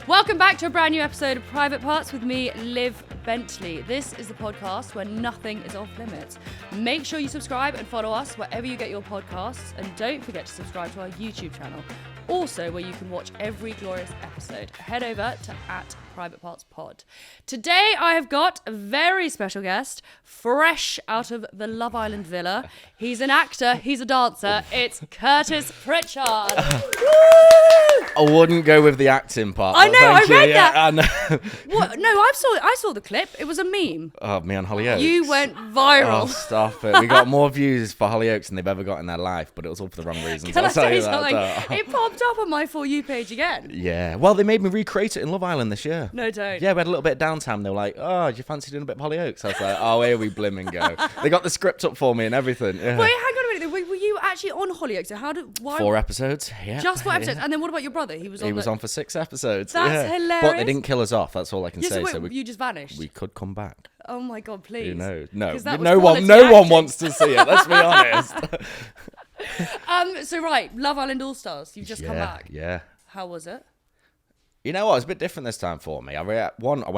Welcome back to a brand new episode of Private Parts with me, Liv Bentley. This is the podcast where nothing is off limits. Make sure you subscribe and follow us wherever you get your podcasts, and don't forget to subscribe to our YouTube channel, also where you can watch every glorious episode. Head over to @PrivatePartsPod. Today I have got a very special guest, fresh out of the Love Island villa. He's an actor, he's a dancer. It's Curtis Pritchard. I wouldn't go with the acting part. I know, I read that. I know. What? No, I saw the clip. It was a meme. Oh, me on Hollyoaks. You went viral. Oh, stop it. We got more views for Hollyoaks than they've ever got in their life, but it was all for the wrong reasons. Can I tell say you something? that. It popped up on my For You page again. Yeah. Well, they made me recreate it in Love Island this year. No, don't. Yeah, we had a little bit of downtime. They were like, oh, do you fancy doing a bit of Hollyoaks? I was like, oh, here we blimmin' go. They got the script up for me and everything. Yeah. Wait, hang on a minute. Were you actually on Hollyoaks? Why? 4 episodes. Yeah. Just 4 episodes. Yeah. And then what about your brother? He was on for 6 episodes. That's hilarious. But they didn't kill us off. That's all I can say. So you just vanished. We could come back. Oh my God, please. You know, no one wants to see it. Let's be honest. So right, Love Island All Stars. You've just come back. Yeah. How was it? You know what? It was a bit different this time for me. I went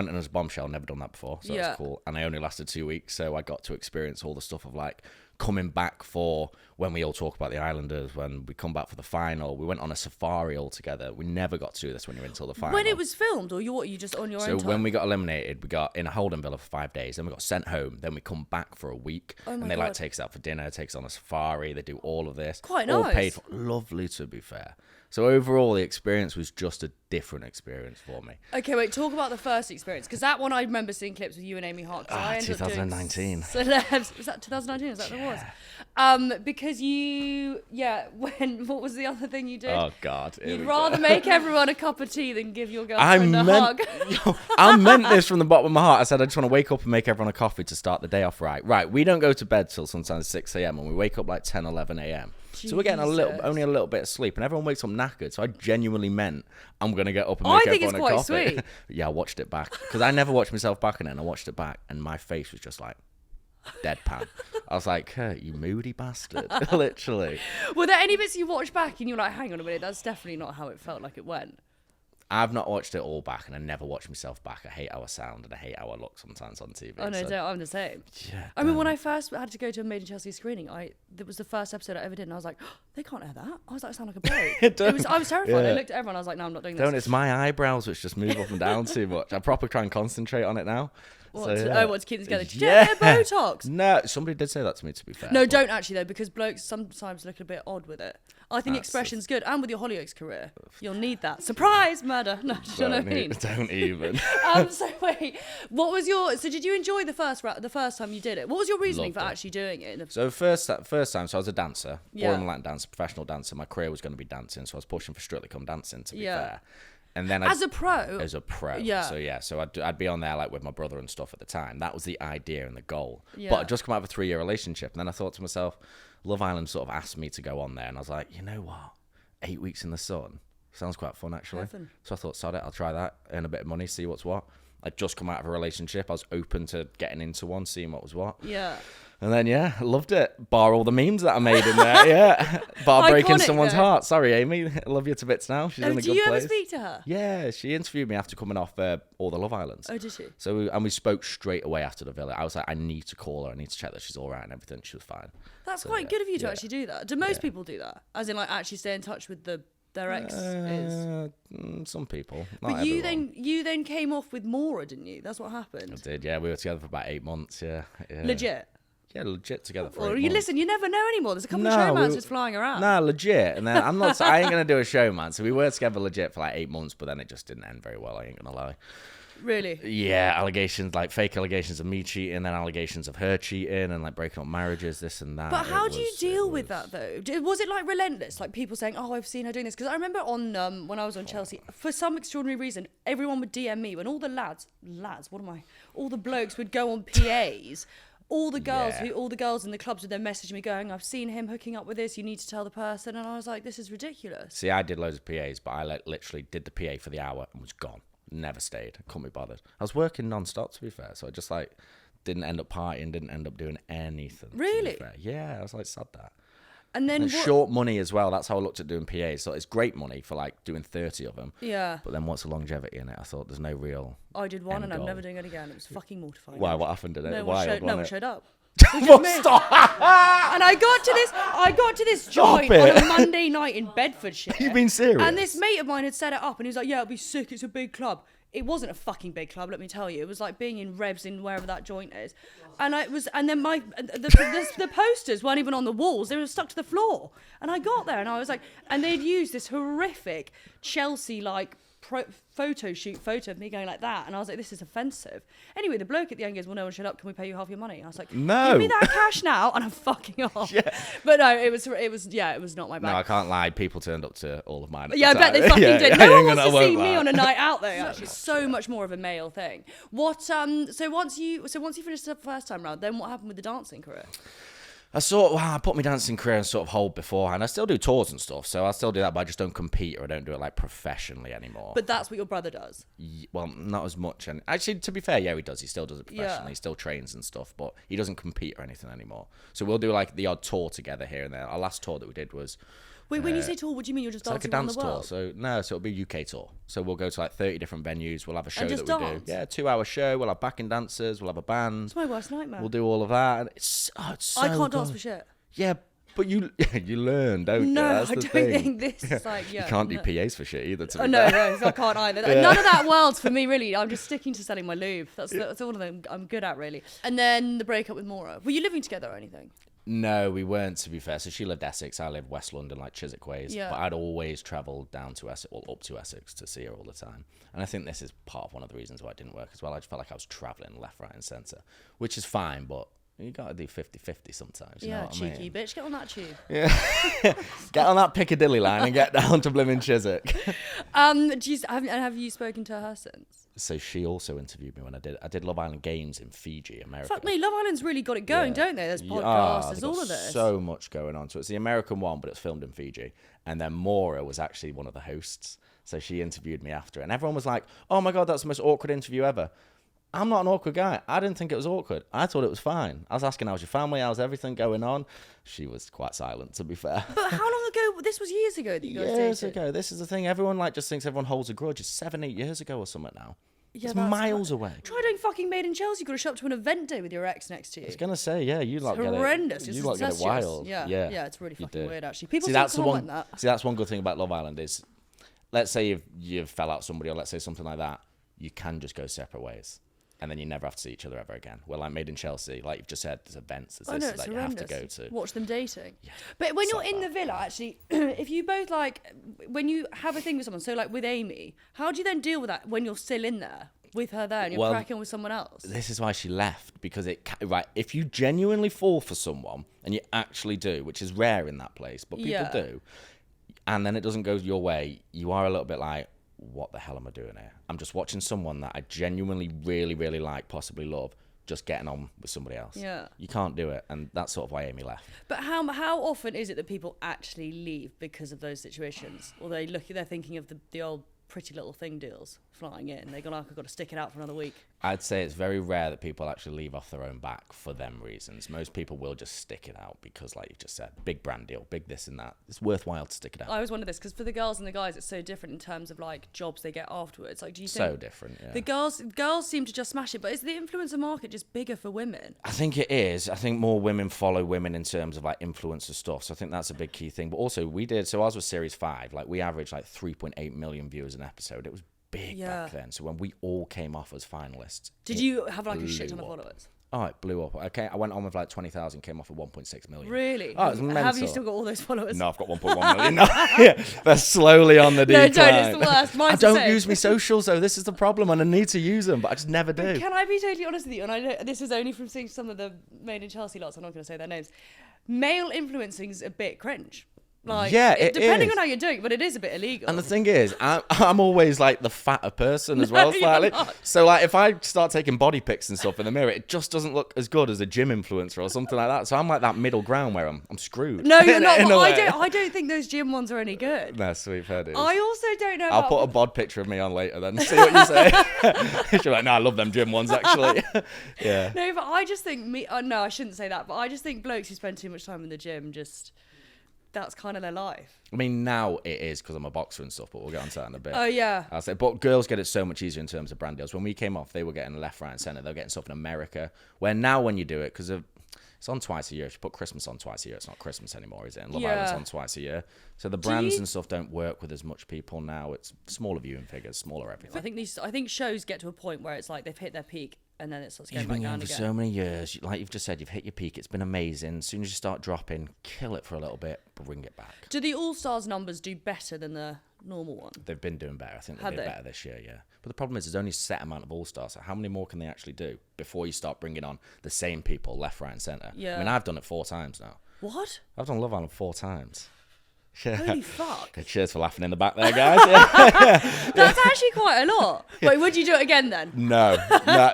in as a bombshell, never done that before, so that's cool. And I only lasted 2 weeks, so I got to experience all the stuff of like coming back for when we all talk about the Islanders, when we come back for the final. We went on a safari all together. We never got to do this when you're until the final. When it was filmed, or you just on your own time? So when we got eliminated, we got in a holding villa for 5 days, then we got sent home, then we come back for a week, and they like take us out for dinner, take us on a safari, they do all of this. Quite all nice. Paid for. Lovely, to be fair. So overall, the experience was just a different experience for me. Okay, wait, talk about the first experience, because that one I remember seeing clips with you and Amy Hart. 2019. Celebs. Was that 2019? Was that what it was? Because what was the other thing you did? Oh, God. You'd rather make everyone a cup of tea than give your girlfriend a hug. I meant this from the bottom of my heart. I said I just want to wake up and make everyone a coffee to start the day off right. Right, we don't go to bed till sometimes 6 a.m. and we wake up like 10, 11 a.m. So we're getting only a little bit of sleep, and everyone wakes up knackered. So I genuinely meant I'm going to get up and make everyone a coffee. I think it's quite sweet. Yeah, I watched it back because I never watched myself back, and then I watched it back, and my face was just like deadpan. I was like, Kurt, you moody bastard. Literally. Were there any bits you watched back and you were like, hang on a minute, that's definitely not how it felt like it went? I've not watched it all back, and I never watch myself back. I hate our sound and I hate our look sometimes on TV. Oh no, don't. I'm the same. Yeah. I mean, when I first had to go to a Made in Chelsea screening, that was the first episode I ever did, and I was like, oh, they can't air that. I was like, I sound like a bloke. I was terrified. Yeah. I looked at everyone. I was like, no, I'm not doing this. It's my eyebrows which just move up and down too much. I proper try and concentrate on it now. What to keep them together? Did you get their Botox? No, somebody did say that to me, to be fair. No, don't actually though, because blokes sometimes look a bit odd with it. I think expression's good, and with your Hollyoaks career, you'll need that. Surprise murder. No, do you know what I mean? Don't even. So wait, what was so did you enjoy the first time you did it? What was your reasoning for actually doing it? So first time, so I was a dancer, Yeah. born Latin dancer, professional dancer. My career was going to be dancing, so I was pushing for Strictly Come Dancing, to be fair. And then as a pro, yeah. So I'd be on there like with my brother and stuff at the time. That was the idea and the goal. Yeah. But I'd just come out of a 3-year relationship, and then I thought to myself, Love Island sort of asked me to go on there, and I was like, you know what, 8 weeks in the sun sounds quite fun actually. Heaven. So I thought, sod it, I'll try that, earn a bit of money, see what's what. I'd just come out of a relationship. I was open to getting into one, seeing what was what. Yeah. And then, I loved it. Bar all the memes that I made in there, yeah. Bar breaking someone's heart. Sorry, Amy. I love you to bits now. She's in a good place. Do you ever speak to her? Yeah, she interviewed me after coming off all the Love Islands. Oh, did she? So, we spoke straight away after the villa. I was like, I need to call her. I need to check that she's all right and everything. She was fine. That's quite good of you to actually do that. Do most people do that? As in, like, actually stay in touch with their exes? Some people. But you then came off with Maura, didn't you? That's what happened. I did, yeah. We were together for about 8 months, yeah. Legit? Yeah, legit together for 8 Or months. listen, you never know anymore. There's a couple of showmans just flying around. Nah, legit. And then I ain't gonna do a show, man. So we were together legit for like 8 months, but then it just didn't end very well. I ain't gonna lie. Really? Yeah, allegations, like fake allegations of me cheating, then allegations of her cheating, and like breaking up marriages, this and that. But how do you deal with that though? Was it like relentless? Like people saying, "Oh, I've seen her doing this." Because I remember when I was on Chelsea, for some extraordinary reason, everyone would DM me when all the all the blokes would go on PAs. All the girls in the clubs would then message me going, I've seen him hooking up with this, you need to tell the person. And I was like, this is ridiculous. See, I did loads of PAs, but I literally did the PA for the hour and was gone. Never stayed. Couldn't be bothered. I was working non-stop, to be fair, so I just didn't end up partying, didn't end up doing anything. Really? Yeah, I was like, sad that. And then it's short money as well. That's how I looked at doing PAs. So it's great money for like doing 30 of them. Yeah. But then what's the longevity in it? I thought there's no real. I did one and I'm never doing it again. It was fucking mortifying. Why? What happened in it? No Wild, one showed up. What? Stop! And I got to this joint on a Monday night in Bedfordshire. You've been serious? And this mate of mine had set it up and he was like, yeah, it'll be sick. It's a big club. It wasn't a fucking big club, let me tell you. It was like being in Revs in wherever that joint is. And then the posters weren't even on the walls. They were stuck to the floor. And I got there and I was like, and they'd used this horrific Chelsea like photo of me going like that, and I was like, this is offensive. Anyway, the bloke at the end goes, well, no one shut up, can we pay you half your money? I was like, no, give me that cash now, and I'm fucking off. Yeah. But no, it was not my bag. No, I can't lie, people turned up to all of mine. Yeah, I bet they fucking did. No one wants to see me on a night out though. Actually, so much more of a male thing. What so once you finished the first time round, then what happened with the dancing career? I put my dancing career on sort of hold beforehand. I still do tours and stuff, so I still do that, but I just don't compete or I don't do it like professionally anymore. But that's what your brother does. Well, not as much. And actually, to be fair, yeah, he does. He still does it professionally. Yeah. He still trains and stuff, but he doesn't compete or anything anymore. So we'll do like the odd tour together here and there. Our last tour that we did was. Wait, when you say tour, what do you mean? You're just dancing like a dance around the world? tour. So it'll be a UK tour. So we'll go to like 30 different venues. We'll have a show and just that we dance? do. Yeah, 2-hour show. We'll have backing dancers. We'll have a band. It's my worst nightmare. We'll do all of that. And it's so I can't dance good. for shit. Yeah, but you learn, don't you? No, That's I the don't thing. think this is like, yeah. You can't do PAs for shit either, to be No, fair. I can't either. None of that world's for me, really. I'm just sticking to selling my lube. That's all of them I'm good at, really. And then the breakup with Maura. Were you living together or anything? No, we weren't, to be fair. So she lived Essex, I lived West London, like Chiswick ways. Yeah. But I'd always travelled down to Essex, well, up to Essex to see her all the time. And I think this is part of one of the reasons why it didn't work as well. I just felt like I was travelling left, right and centre, which is fine, but you got to do 50-50 sometimes. You know what cheeky I mean? bitch. Get on that tube. Yeah. Get on that Piccadilly line and get down to blimmin' Chiswick. Have you spoken to her since? So she also interviewed me when I did Love Island Games in Fiji, America. Fuck me, Love Island's really got it going, don't they? There's podcasts, there's all of this. So much going on. So it's the American one, but it's filmed in Fiji. And then Maura was actually one of the hosts. So she interviewed me after. And everyone was like, oh my God, that's the most awkward interview ever. I'm not an awkward guy. I didn't think it was awkward. I thought it was fine. I was asking, how's your family? How's everything going on? She was quite silent, to be fair. But how long ago? This was years ago that you guys dated. Years ago. This is the thing. Everyone just thinks everyone holds a grudge. It's 7-8 years ago or something now. Yeah, it's miles away. Try doing fucking Made in Chelsea. You got to show up to an event day with your ex next to you. I was gonna say, yeah, you lot get it. Horrendous. You lot get it wild. Yeah, it's really fucking weird. Actually, people see, that's that. See, that's one good thing about Love Island is, let's say you've fell out with somebody, or let's say something like that, you can just go separate ways. And then you never have to see each other ever again. Well, like Made in Chelsea, like you've just said, there's events that you have to go to. Watch them dating. Yeah, but when you're in the villa, actually, if you both when you have a thing with someone, so like with Amy, how do you then deal with that when you're still in there with her there and you're cracking with someone else? This is why she left, because if you genuinely fall for someone, and you actually do, which is rare in that place, but people do, and then it doesn't go your way, you are a little bit like, what the hell am I doing here? I'm just watching someone that I genuinely really, really like, possibly love, just getting on with somebody else. Yeah. You can't do it, and that's sort of why Amy left. But how often is it that people actually leave because of those situations? Or they're thinking of the old Pretty Little Thing deals flying in. They go like, I've got to stick it out for another week. I'd say it's very rare that people actually leave off their own back for them reasons. Most people will just stick it out because, like you just said, big brand deal, big this and that. It's worthwhile to stick it out. I always wonder this because for the girls and the guys, it's so different in terms of like jobs they get afterwards. Like, do you think so different? Yeah. The girls seem to just smash it, but is the influencer market just bigger for women? I think it is. I think more women follow women in terms of like influencer stuff. So I think that's a big key thing. But also so ours was series 5. Like we averaged like 3.8 million viewers an episode. It was big back then. So when we all came off as finalists, did you have like a shit ton of followers? Oh, it blew up. Okay, I went on with like 20,000, came off at 1.6 million. Really? Oh, it was mental. Have you still got all those followers? No, I've got 1.1 million. No, yeah, they're slowly on the decline. No, don't. It's the worst. Mine's I don't use my socials though. This is the problem, and I need to use them, but I just never do. But can I be totally honest with you? And I know this is only from seeing some of the Made in Chelsea lots. I'm not going to say their names. Male influencing is a bit cringe. Like, yeah, it depending is. on how you're doing, but it is a bit illegal. And the thing is, I'm always like the fatter person as well, slightly. So like, if I start taking body pics and stuff in the mirror, it just doesn't look as good as a gym influencer or something like that. So I'm like that middle ground where I'm screwed. No, you're not. I don't think those gym ones are any good. That's sweet, fair dues. I also don't know. I'll put a bod picture of me on later then. See what you say. She'll be like, no, I love them gym ones actually. Yeah. No, but I just think no, I shouldn't say that. But I just think blokes who spend too much time in the gym just. that's kind of their life. I mean, now it is because I'm a boxer and stuff, but we'll get onto that in a bit. Oh, yeah. I'll say, but girls get it so much easier in terms of brand deals. When we came off, they were getting left, right, and centre. They were getting stuff in America. Where now, when you do it, because it's on twice a year. If you put Christmas on twice a year, it's not Christmas anymore, is it? And Love Island's on twice a year. So the brands and stuff don't work with as much people now. It's smaller viewing figures, smaller everything. I think shows get to a point where it's like they've hit their peak and then it starts going You've back been down going for again. so many years. Like you've just said, you've hit your peak. It's been amazing. As soon as you start dropping, kill it for a little bit, bring it back. Do the All-Stars numbers do better than the normal one? They've been doing better. I think they did better this year, yeah. But the problem is there's only a set amount of All-Stars. So how many more can they actually do before you start bringing on the same people left, right, and centre? Yeah. I mean, I've done it 4 times now. What? I've done Love Island 4 times. Yeah. Holy fuck. Cheers for laughing in the back there, guys. That's actually quite a lot. Wait, would you do it again then? No,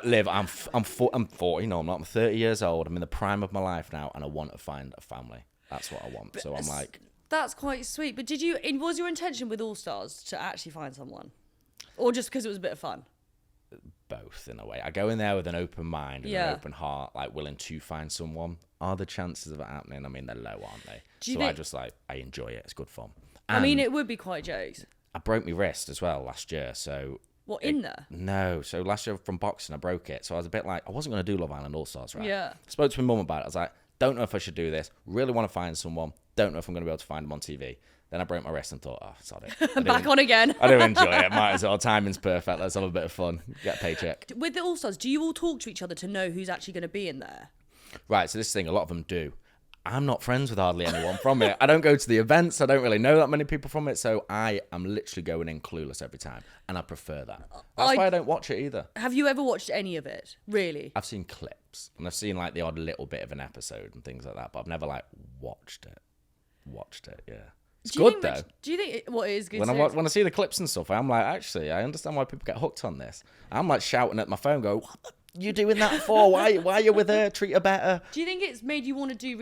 Liv, I'm 40. No, I'm not. I'm 30 years old. I'm in the prime of my life now, and I want to find a family. That's what I want. So I'm like... That's quite sweet. But was your intention with All Stars to actually find someone? Or just because it was a bit of fun? Both, in a way. I go in there with an open mind and an open heart, like willing to find someone. Are the chances of it happening? I mean, they're low, aren't they? I enjoy it. It's good fun. And I mean, it would be quite jokes. I broke my wrist as well last year, so... What, in there? No. So last year from boxing, I broke it. So I was a bit like, I wasn't going to do Love Island All-Stars, right? Yeah. Spoke to my mum about it. I was like, don't know if I should do this. Really want to find someone. Don't know if I'm going to be able to find them on TV. Then I broke my wrist and thought, oh, sod it. Back on again. I don't enjoy it. Might as well. Timing's perfect. Let's have a bit of fun. Get a paycheck. With the All-Stars, do you all talk to each other to know who's actually going to be in there? Right, so this thing, a lot of them do. I'm not friends with hardly anyone from it. I don't go to the events. I don't really know that many people from it. So I am literally going in clueless every time. And I prefer that. That's why I don't watch it either. Have you ever watched any of it? Really? I've seen clips. And I've seen like the odd little bit of an episode and things like that. But I've never like watched it. Yeah. It's good though. Do you think what is good? When I see the clips and stuff, I'm like, actually, I understand why people get hooked on this. I'm like shouting at my phone, go, what the you doing that for? Why are you with her? Treat her better. Do you think it's made you want to do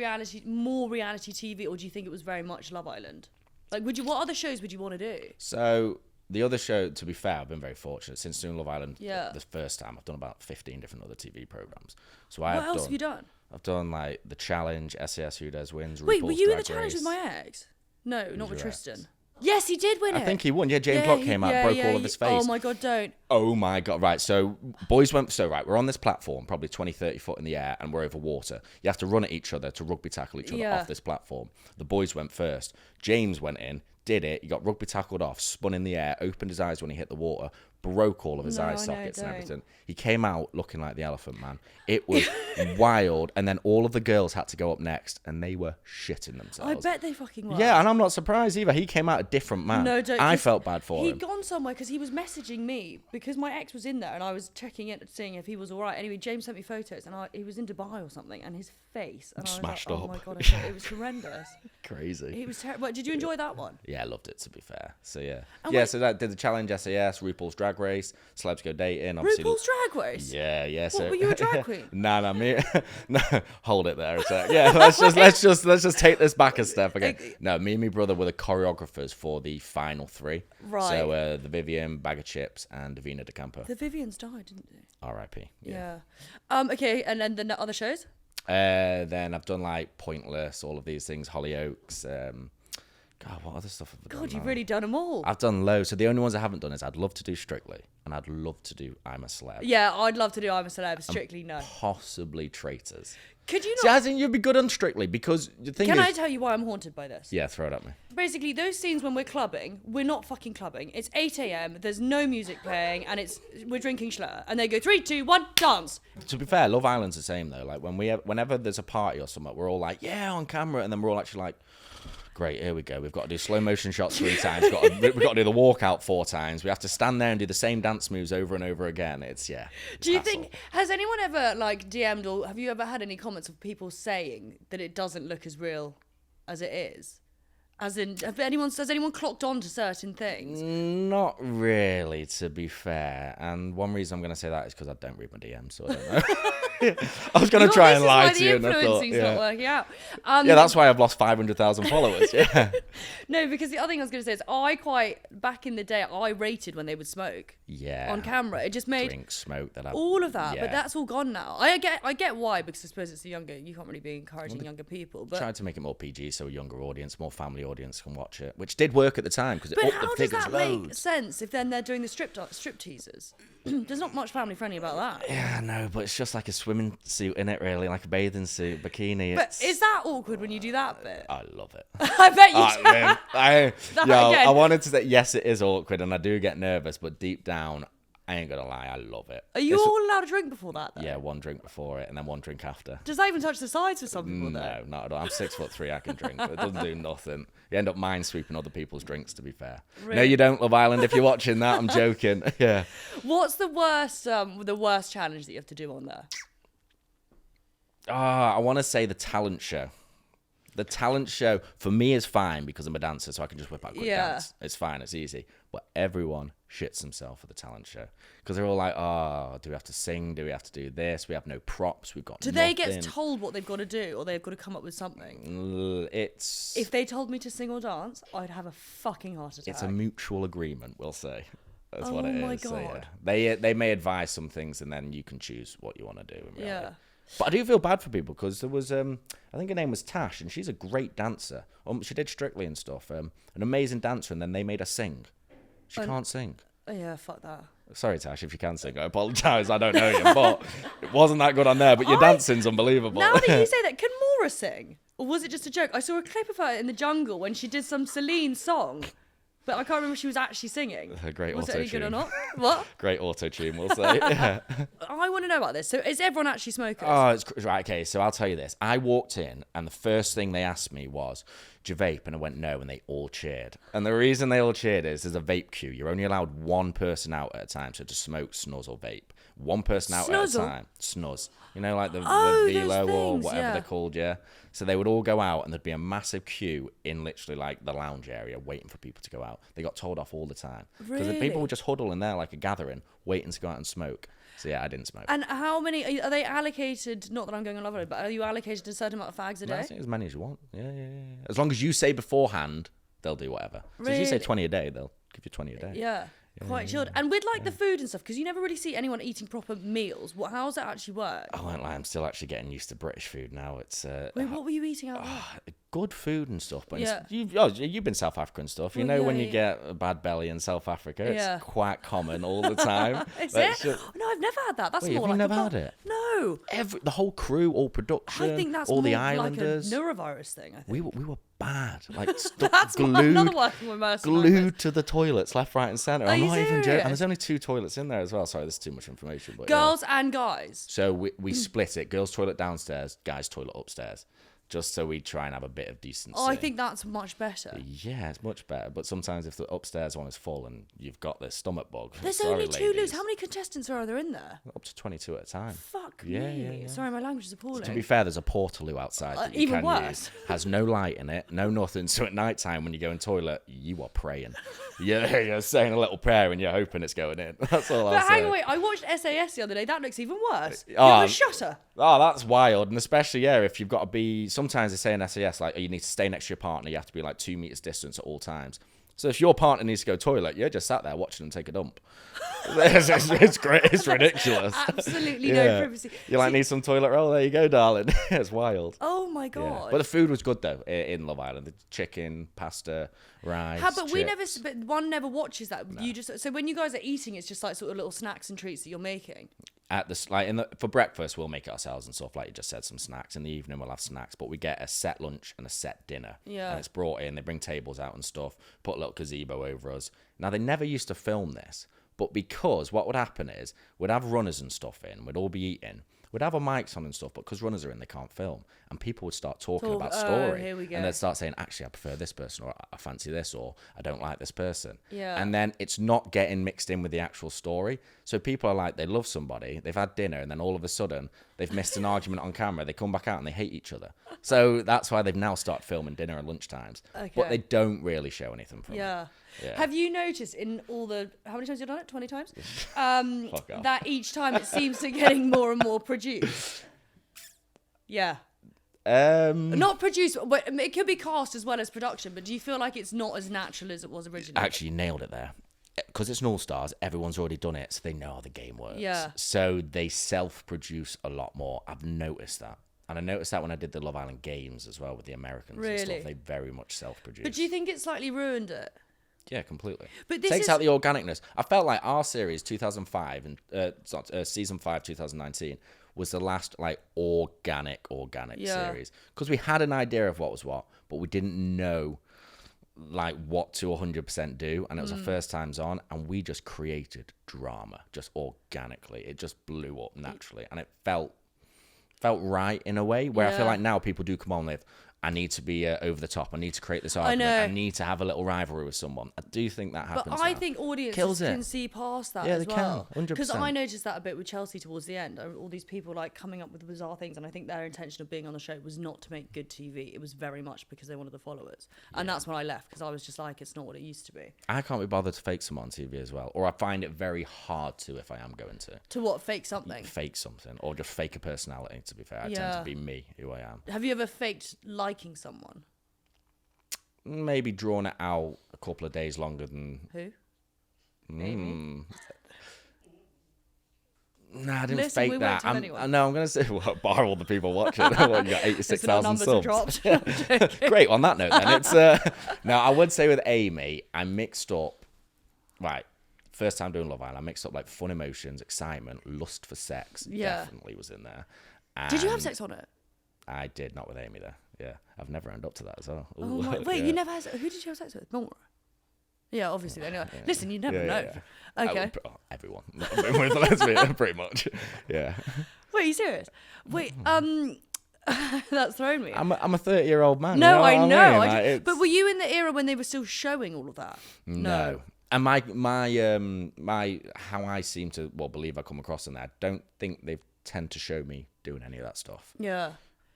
more reality TV, or do you think it was very much Love Island? Like, what other shows would you want to do? So the other show, to be fair, I've been very fortunate since doing Love Island. Yeah. The first time, I've done about 15 different other TV programs. So what else have you done? I've done like the Challenge, SAS Who Dares Wins. Wait, RuPaul's were you in the Drag Challenge Race. with my ex? No, not with your Tristan. ex? Yes, he did win it. I think he won. Yeah, James Locke came out, broke all of his face. Oh my God, don't. Oh my God. Right. So boys went, we're on this platform, probably 20, 30 foot in the air, and we're over water. You have to run at each other to rugby tackle each other off this platform. The boys went first. James went in, did it. He got rugby tackled off, spun in the air, opened his eyes when he hit the water, broke all of his eye sockets and everything. He came out looking like the Elephant Man. It was wild. And then all of the girls had to go up next, and they were shitting themselves. I bet they fucking were. Yeah, and I'm not surprised either. He came out a different man. No, don't. I felt bad for him. He'd gone somewhere because he was messaging me because my ex was in there and I was checking it, seeing if he was all right. Anyway, James sent me photos and he was in Dubai or something, and his face and smashed I was up. like, oh my God, it was horrendous. Crazy. It was terrible. Did you enjoy that one? Yeah, I loved it, to be fair. So yeah. And So that did the Challenge, SAS, RuPaul's Drag Race, Celebs Go Dating. Obviously, RuPaul's Drag Race? Yeah. What, were you a drag queen? No, me. No, hold it there a sec. Yeah, let's just take this back a step again. No, me and my brother were the choreographers for the final 3. Right. So the Vivian, Bag of Chips, and Davina De Campo. The Vivians died, didn't they? R.I.P. Yeah. Okay, and then the other shows? Then I've done like Pointless, all of these things, Hollyoaks. God, what other stuff have I done? God, you've really done them all. I've done loads. So the only ones I haven't done is I'd love to do Strictly, and I'd love to do I'm a Celeb. Yeah, I'd love to do I'm a Celeb. Strictly, no. Possibly Traitors. Could you not? See, I think you'd be good on Strictly because the thing is... Can I tell you why I'm haunted by this? Yeah, throw it at me. Basically, those scenes when we're clubbing, we're not fucking clubbing. It's 8 a.m. There's no music playing, and we're drinking Schlur, and they go 3, 2, 1, dance. To be fair, Love Island's the same though. Like whenever there's a party or something, we're all like, yeah, on camera, and then we're all actually like, great, here we go. We've got to do slow motion shots 3 times. We've got to do the walkout 4 times. We have to stand there and do the same dance moves over and over again. It's Do you think, has anyone ever like DM'd, or have you ever had any comments of people saying that it doesn't look as real as it is? As in, has anyone clocked on to certain things? Not really, to be fair. And one reason I'm going to say that is because I don't read my DMs, so I don't know. I was going to try and lie This to is you. why the influencing's not working out. Yeah, that's why I've lost 500,000 followers. Yeah. No, because the other thing I was going to say is back in the day, I rated when they would smoke. Yeah. On camera. It just made drink, smoke, all of that, yeah. but that's all gone now. I get why, because I suppose it's you can't really be encouraging younger people. But tried to make it more PG so a younger audience, more family audience can watch it, which did work at the time because it But upped how the does figures that loads. make sense if then they're doing the strip teasers? There's not much family friendly about that. Yeah, no, but it's just like a swimming suit in it, really, like a bathing suit, bikini. But is that awkward when you do that bit? I love it. I bet you do. I wanted to say yes, it is awkward, and I do get nervous, but deep down, I ain't gonna lie, I love it. Are you all allowed to drink before that, though? Yeah, one drink before it, and then one drink after. Does that even touch the sides for some people, though? No, not at all. I'm 6'3", I can drink, but it doesn't do nothing. You end up minesweeping other people's drinks, to be fair. Really? No, you don't, Love Island, if you're watching that, I'm joking. Yeah. What's the worst challenge that you have to do on there? I want to say the talent show. The talent show, for me, is fine because I'm a dancer, so I can just whip out a quick dance. It's fine, it's easy. But everyone shits themselves for the talent show. Because they're all like, do we have to sing? Do we have to do this? We have no props. We've got Do nothing. they get told what they've got to do, or they've got to come up with something? If they told me to sing or dance, I'd have a fucking heart attack. It's a mutual agreement, we'll say. That's what it is. Oh my So, God. yeah. They may advise some things, and then you can choose what you want to do. In reality. Yeah. But I do feel bad for people because there was, I think her name was Tash, and she's a great dancer. She did Strictly and stuff. An amazing dancer, and then they made her sing. She can't sing. Oh, yeah, fuck that. Sorry, Tash, if you can sing. I apologise. I don't know you, but it wasn't that good on there. But your dancing's unbelievable. Now that you say that, can Maura sing? Or was it just a joke? I saw a clip of her in the jungle when she did some Celine song. But I can't remember if she was actually singing. A great was it any good or auto-tune. not? What? Great auto-tune, we'll say. Yeah. I want to know about this. So is everyone actually smokers? Oh, it's right. Okay, so I'll tell you this. I walked in, and the first thing they asked me was, "Do you vape?" And I went, "No," and they all cheered. And the reason they all cheered is there's a vape queue. You're only allowed one person out at a time, so to smoke, snuzz, or vape. One person out at a time. Snuzz. You know, like the velo or whatever they're called, yeah. So they would all go out, and there'd be a massive queue in literally like the lounge area waiting for people to go out. They got told off all the time. Because the people would just huddle in there like a gathering, waiting to go out and smoke. So yeah, I didn't smoke. And how many, are they allocated, not that I'm going on Love Island, but are you allocated a certain amount of fags a day? I think as many as you want. Yeah. As long as you say beforehand, they'll do whatever. So if you say 20 a day, they'll give you 20 a day. Yeah. Quite chilled. And with like the food and stuff, because you never really see anyone eating proper meals. How does that actually work? I won't lie, I'm still actually getting used to British food now. It's Wait, what were you eating out there? good food and stuff. But Yeah. you've been South Africa and stuff. You know when you get a bad belly in South Africa, it's quite common all the time. Is it? No, I've never had that. That's Wait, more have like you never had it? No. The whole crew, all production, I think that's all more the islanders. like a neurovirus thing, I think. We were bad, like stuck, That's another working with most glued to the toilets, left, right, and centre. I'm you not even joking. serious? And there's only 2 toilets in there as well. Sorry, there's too much information. But Girls and guys. So we split it. Girls' toilet downstairs, guys' toilet upstairs, just so we try and have a bit of decency. Oh, I think that's much better. Yeah, it's much better. But sometimes if the upstairs one is full and you've got this stomach bug, There's sorry, only 2 ladies. loos. How many contestants are there in there? Up to 22 at a time. Fuck Yeah, me. yeah. Sorry, my language is appalling. To be fair, there's a portaloo outside that you even can worse. use. Has no light in it, no nothing. So at night time when you go in toilet, you are praying. You're saying a little prayer and you're hoping it's going in. That's all I'll But say. hang on, wait. I watched SAS the other day. That looks even worse. You Oh, have a shutter. Oh, that's wild. And especially, if you've got to be... Sometimes they say in SAS, like, you need to stay next to your partner. You have to be, like, 2 meters distance at all times. So if your partner needs to go toilet, you're just sat there watching them take a dump. It's great. It's ridiculous. Absolutely no privacy. You like, need some toilet roll? There you go, darling. It's wild. Oh my Yeah. god. But the food was good, though, in Love Island. The chicken, pasta, rice, But chips. but one never watches that. You just so when you guys are eating, it's just like sort of little snacks and treats that you're making. At the for breakfast, we'll make it ourselves and stuff, like you just said, some snacks. In the evening, we'll have snacks, but we get a set lunch and a set dinner. Yeah. And it's brought in. They bring tables out and stuff, put a little gazebo over us. Now, they never used to film this, but because what would happen is we'd have runners and stuff in, we'd all be eating. We'd have our mics on and stuff, but because runners are in, they can't film. And people would start talking about story. Here we go. And they'd start saying, actually, I prefer this person, or I fancy this, or I don't like this person. Yeah. And then it's not getting mixed in with the actual story. So people are like, they love somebody, they've had dinner, and then all of a sudden, they've missed an argument on camera. They come back out and they hate each other. So that's why they've now started filming dinner and lunchtimes. Okay. But they don't really show anything from it. Yeah. Yeah. Have you noticed in all the how many times you've done it? 20 times? Fuck off. That each time it seems to getting more and more produced. Yeah. Not produced, but it could be cast as well as production. But do you feel like it's not as natural as it was originally? Actually, you nailed it there. Because it's an All-Stars, everyone's already done it, so they know how the game works. Yeah. So they self-produce a lot more. I've noticed that. And I noticed that when I did the Love Island games as well with the Americans and stuff. They very much self-produce. But do you think it slightly ruined it? Yeah, completely. But this takes out the organicness. I felt like our series 2005 and season 5 2019 was the last like organic series, because we had an idea of what was what, but we didn't know like what to 100% do, and it was our first times on, and we just created drama just organically. It just blew up naturally, and it felt right in a way where I feel like now people do come on with, I need to be over the top. I need to create this argument. I need to have a little rivalry with someone. I do think that happens. But I think audiences can see past that as well. Yeah, they can, 100%. Because I noticed that a bit with Chelsea towards the end. All these people like coming up with bizarre things, and I think their intention of being on the show was not to make good TV. It was very much because they wanted the followers, and that's when I left, because I was just like, it's not what it used to be. I can't be bothered to fake someone on TV as well, or I find it very hard to if I am going to. To what, fake something? Fake something, or just fake a personality. To be fair, I tend to be me, who I am. Have you ever faked liking someone? Maybe drawn it out a couple of days longer than... Who? No, I didn't fake that. I'm going to say, well, bar all the people watching. What, you got 86,000 subs. Great, on that note then. It's no, I would say with Amy, I mixed up, right, first time doing Love Island, I mixed up like fun emotions, excitement, lust for sex. Definitely was in there. And did you have sex on it? I did, not with Amy though. Yeah, I've never ended up to that as well. Oh my, wait, you never had... Who did you have sex with? Nora? Yeah, obviously. Anyway. Listen, you never know. Okay. Everyone. I've been with a lesbian, pretty much. Yeah. Wait, are you serious? Wait, that's thrown me. I'm a 30-year-old man. No, you know I know. I mean? But were you in the era when they were still showing all of that? No. And my how I seem to believe I come across in that, I don't think they tend to show me doing any of that stuff. Yeah.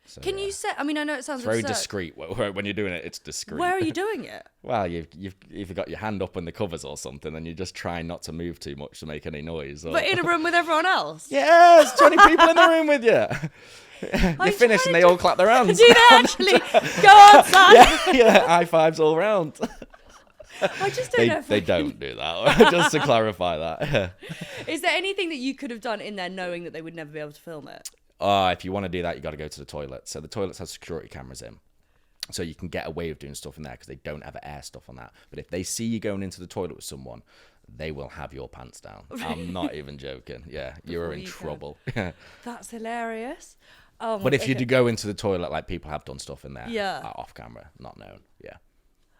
So, Can you say? I mean, I know it sounds very discreet. When you're doing it, it's discreet. Where are you doing it? Well, you've either got your hand up in the covers or something, and you're just trying not to move too much to make any noise. Or... But in a room with everyone else. Yeah, there's 20 people in the room with you. You finish and they all clap their hands. Do they actually go outside? Yeah, high fives all round. I just don't know. They don't do that. Just to clarify that. Is there anything that you could have done in there knowing that they would never be able to film it? If you want to do that, you got to go to the toilet. So the toilets have security cameras in. So you can get away with doing stuff in there because they don't ever air stuff on that. But if they see you going into the toilet with someone, they will have your pants down. I'm not even joking. Yeah, you're in trouble. That's hilarious. Oh, but if you do go into the toilet, like people have done stuff in there, off camera, not known. Yeah.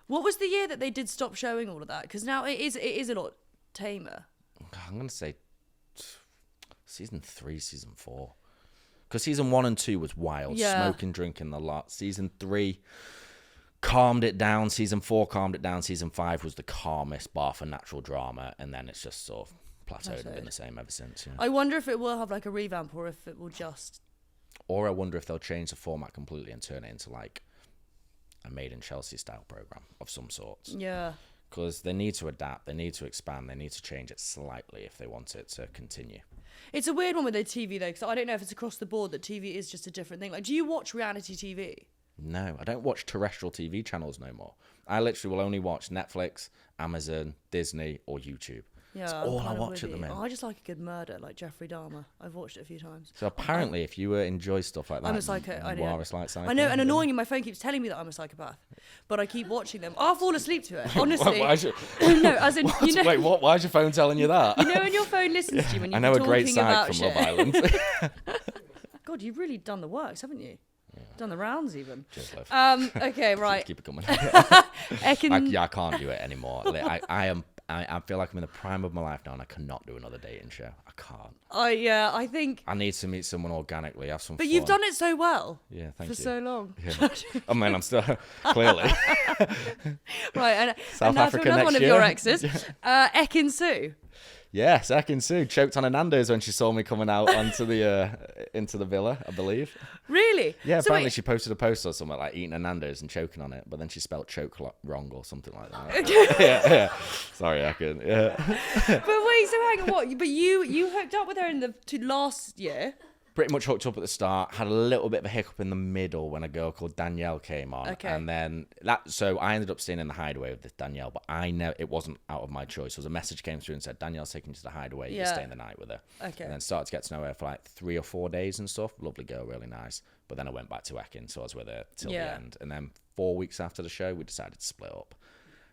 What was the year that they did stop showing all of that? Because now it is a lot tamer. I'm going to say season 3, season 4. Because season 1 and 2 was wild. Smoking, drinking a lot. Season 3 calmed it down. Season 4 calmed it down. Season 5 was the calmest, bar for natural drama. And then it's just sort of plateaued and been the same ever since. Yeah. I wonder if it will have like a revamp, or if it will just... Or I wonder if they'll change the format completely and turn it into like a Made in Chelsea style program of some sorts. Yeah. Because they need to adapt, they need to expand, they need to change it slightly if they want it to continue. It's a weird one with the TV though, because I don't know if it's across the board that TV is just a different thing. Like, do you watch reality TV? No, I don't watch terrestrial TV channels no more. I literally will only watch Netflix, Amazon, Disney, or YouTube. Yeah, that's all I watch at the minute. I just like a good murder, like Jeffrey Dahmer. I've watched it a few times. So apparently, if you enjoy stuff like that, I'm a psycho. You are a slight psycho. I know, and annoyingly, my phone keeps telling me that I'm a psychopath, but I keep watching them. I'll fall asleep to it, honestly. No, as in, you know. Wait, what? Why is your phone telling you that? You know, when your phone listens to you when you're talking about I shit. know a great site from Love Island. God, you've really done the works, haven't you? Yeah. Done the rounds even. Cheers, love. Okay, right. Keep it coming. I can't do it anymore. Like, I feel like I'm in the prime of my life now, and I cannot do another dating show. I can't. I think I need to meet someone organically, have some fun. But you've done it so well. Yeah, thank you. For so long. Yeah. I mean, I'm still clearly. Right, and South now Africa to another next one of year. your exes, Ekin-su. Yes, ekin-su choked on a Nando's when she saw me coming out onto the into the villa, I believe. Really? Yeah, So apparently wait- she posted a post or something like eating a Nando's and choking on it, but then she spelled choke wrong or something like that. yeah. Sorry, Ekin. Yeah. But wait, so hang on, what? But you hooked up with her in the last year? Pretty much hooked up at the start. Had a little bit of a hiccup in the middle when a girl called Danielle came on, Okay. and then so I ended up staying in the Hideaway with this Danielle, but it wasn't out of my choice. There was a message came through and said Danielle's taking you to the Hideaway. Yeah. You're staying the night with her. Okay. And then started to get to know her for like 3 or 4 days and stuff. Lovely girl, really nice. But then I went back to Ekin, so I was with her till the end. And then 4 weeks after the show, we decided to split up.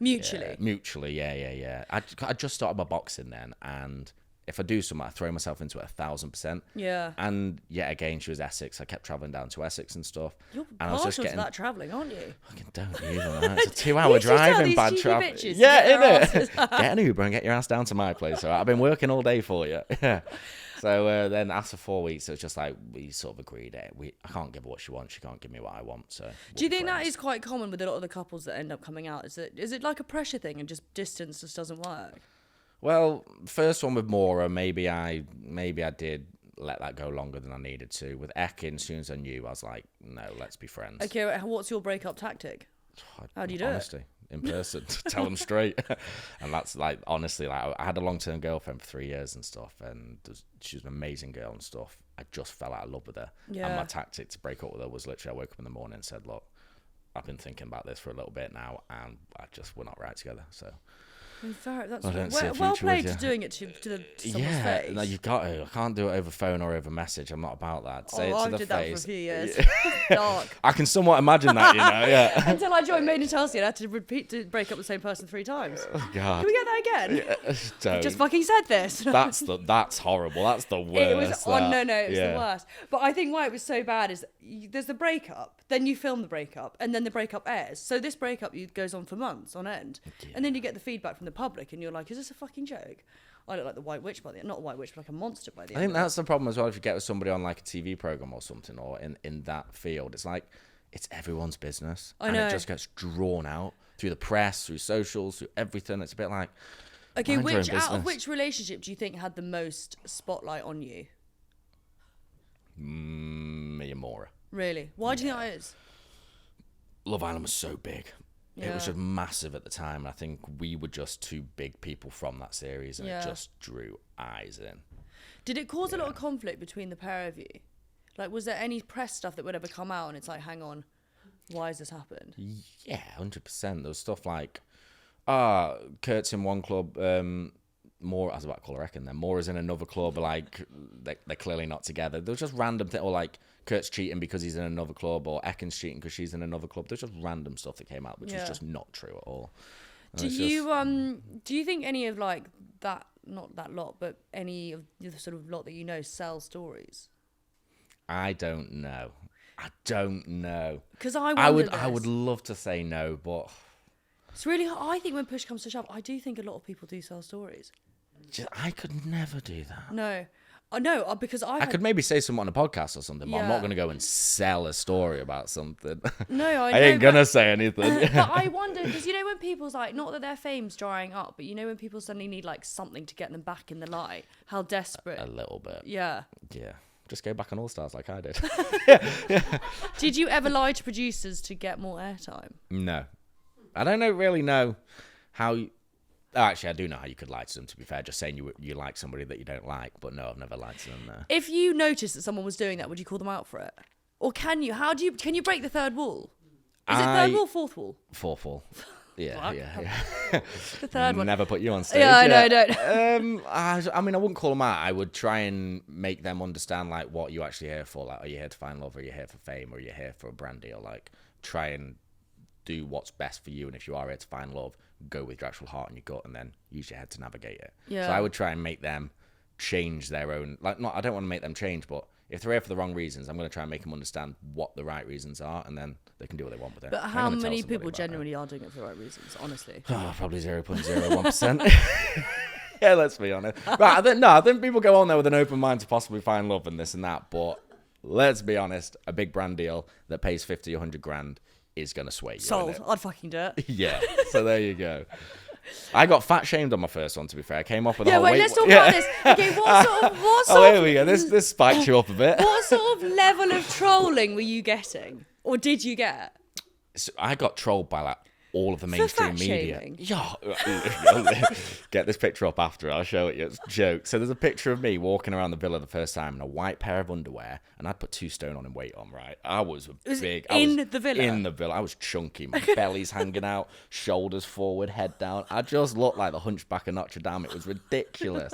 Mutually? Yeah, mutually, yeah. I just started my boxing then, and if I do something, I throw myself into it 1,000%. Yeah. And yet again, she was Essex. I kept traveling down to Essex and stuff. You're and I was just partial getting to that travelling, aren't you? fucking don't even. Right? It's a 2-hour should tell drive in these bad cheeky traffic. bitches to Yeah, get their innit? Get an Uber and get your ass down to my place. All right? I've been working all day for you. Yeah. So then after 4 weeks, it was just like we sort of agreed. I can't give her what she wants. She can't give me what I want. So Do you think that is quite common with a lot of the couples that end up coming out? Is it like a pressure thing and just distance just doesn't work? Well, first one with Maura, maybe I did let that go longer than I needed to. With Ekin, as soon as I knew, I was like, no, let's be friends. Okay, what's your breakup tactic? How do you do it? Honestly, in person, tell them straight. And that's like, honestly, like I had a long-term girlfriend for 3 years and stuff, and she was an amazing girl and stuff. I just fell out of love with her. Yeah. And my tactic to break up with her was literally I woke up in the morning and said, look, I've been thinking about this for a little bit now, and we're not right together. So That's I don't see a well future played with to you. doing it to someone's face. no, you've got to. I can't do it over phone or over message. I'm not about that. Say it to I the did face. that for a few years. Dark. I can somewhat imagine that, yeah. Until I joined Made in Chelsea and I had to break up with the same person 3 times. Oh, God. Can we get that again? Don't. Just fucking said this. That's horrible. That's the worst. It was it was Yeah. the worst. But I think why it was so bad is there's the breakup, then you film the breakup, and then the breakup airs. So this breakup goes on for months on end, and then you get the feedback from the public, and you're like, is this a fucking joke? I look like the White Witch by the end, not the White Witch, but like a monster by the I end. think that's the problem as well. If you get with somebody on like a TV program or something, or in that field, it's like it's everyone's business, I and know. it just gets drawn out through the press, through socials, through everything. It's a bit like Okay, mind your own out of business. which relationship do you think had the most spotlight on you? Me and Maura. Really? Why do you think that is? Love Island was so big. It was Yeah. just massive at the time. I think we were just 2 big people from that series, and Yeah. it just drew eyes in. Did it cause a lot of conflict between the pair of you? Like, was there any press stuff that would ever come out and it's like, hang on, why has this happened? Yeah, 100%. There was stuff like, Kurt's in one club, Maura, I was about to call her Ekin then, Maura's in another club, like, they're clearly not together. There was just random things, or like, Kurt's cheating because he's in another club, or Ekin's cheating because she's in another club. There's just random stuff that came out, which was just not true at all. And Do it's you think any of like that, not that lot, but any of the sort of lot that you know sell stories? I don't know. Because I would love to say no, but It's really hard. I think when push comes to shove, I do think a lot of people do sell stories. I could never do that. No, because I could maybe say something on a podcast or something, but I'm Yeah. not going to go and sell a story about something. No, I I know, ain't going to say anything. But I wonder, because you know when people's like, not that their fame's drying up, but you know when people suddenly need like something to get them back in the light, how desperate. A little bit. Yeah. Yeah. Just go back on All Stars like I did. Did you ever lie to producers to get more airtime? No. I don't really know how... Actually, I do know how you could lie to them, to be fair. Just saying you like somebody that you don't like. But no, I've never lied to them, no. If you noticed that someone was doing that, would you call them out for it? Or can you? Can you break the third wall? Is it third wall, fourth wall? Fourth wall. Yeah, Fuck. yeah. The third one. Never put you on stage. Yeah, I know, I don't. I mean, I wouldn't call them out. I would try and make them understand, like, what you're actually here for. Like, are you here to find love? Or are you here for fame? Or are you here for a brand deal? Like, try and do what's best for you. And if you are here to find love, go with your actual heart and your gut, and then use your head to navigate it. Yeah. So I would try and make them change their own. Like, I don't want to make them change, but if they're here for the wrong reasons, I'm going to try and make them understand what the right reasons are, and then they can do what they want with it. But I ain't how gonna tell many somebody people about it. genuinely are doing it for the right reasons, honestly? Oh, probably 0.01%. Yeah, let's be honest. Right, I think people go on there with an open mind to possibly find love and this and that, but let's be honest, a big brand deal that pays 50 or 100 grand is going to sway you. Sold. innit? I'd fucking do it. Yeah, so there you go. I got fat shamed on my first one, to be fair. I came off with a Yeah, whole wait, weight. let's talk about this. Okay, what sort Oh, of here we go. This spiked you up a bit. what sort of level of trolling were you getting? Or did you get? So I got trolled by like all of the mainstream fat media. shaming? Yeah, get this picture up after. I'll show it you. It's a joke. So there's a picture of me walking around the villa the first time in a white pair of underwear, and I'd put 2 stone on and weight on. Right, I was big. The villa? In the villa, I was chunky. My belly's hanging out, shoulders forward, head down. I just looked like the Hunchback of Notre Dame. It was ridiculous.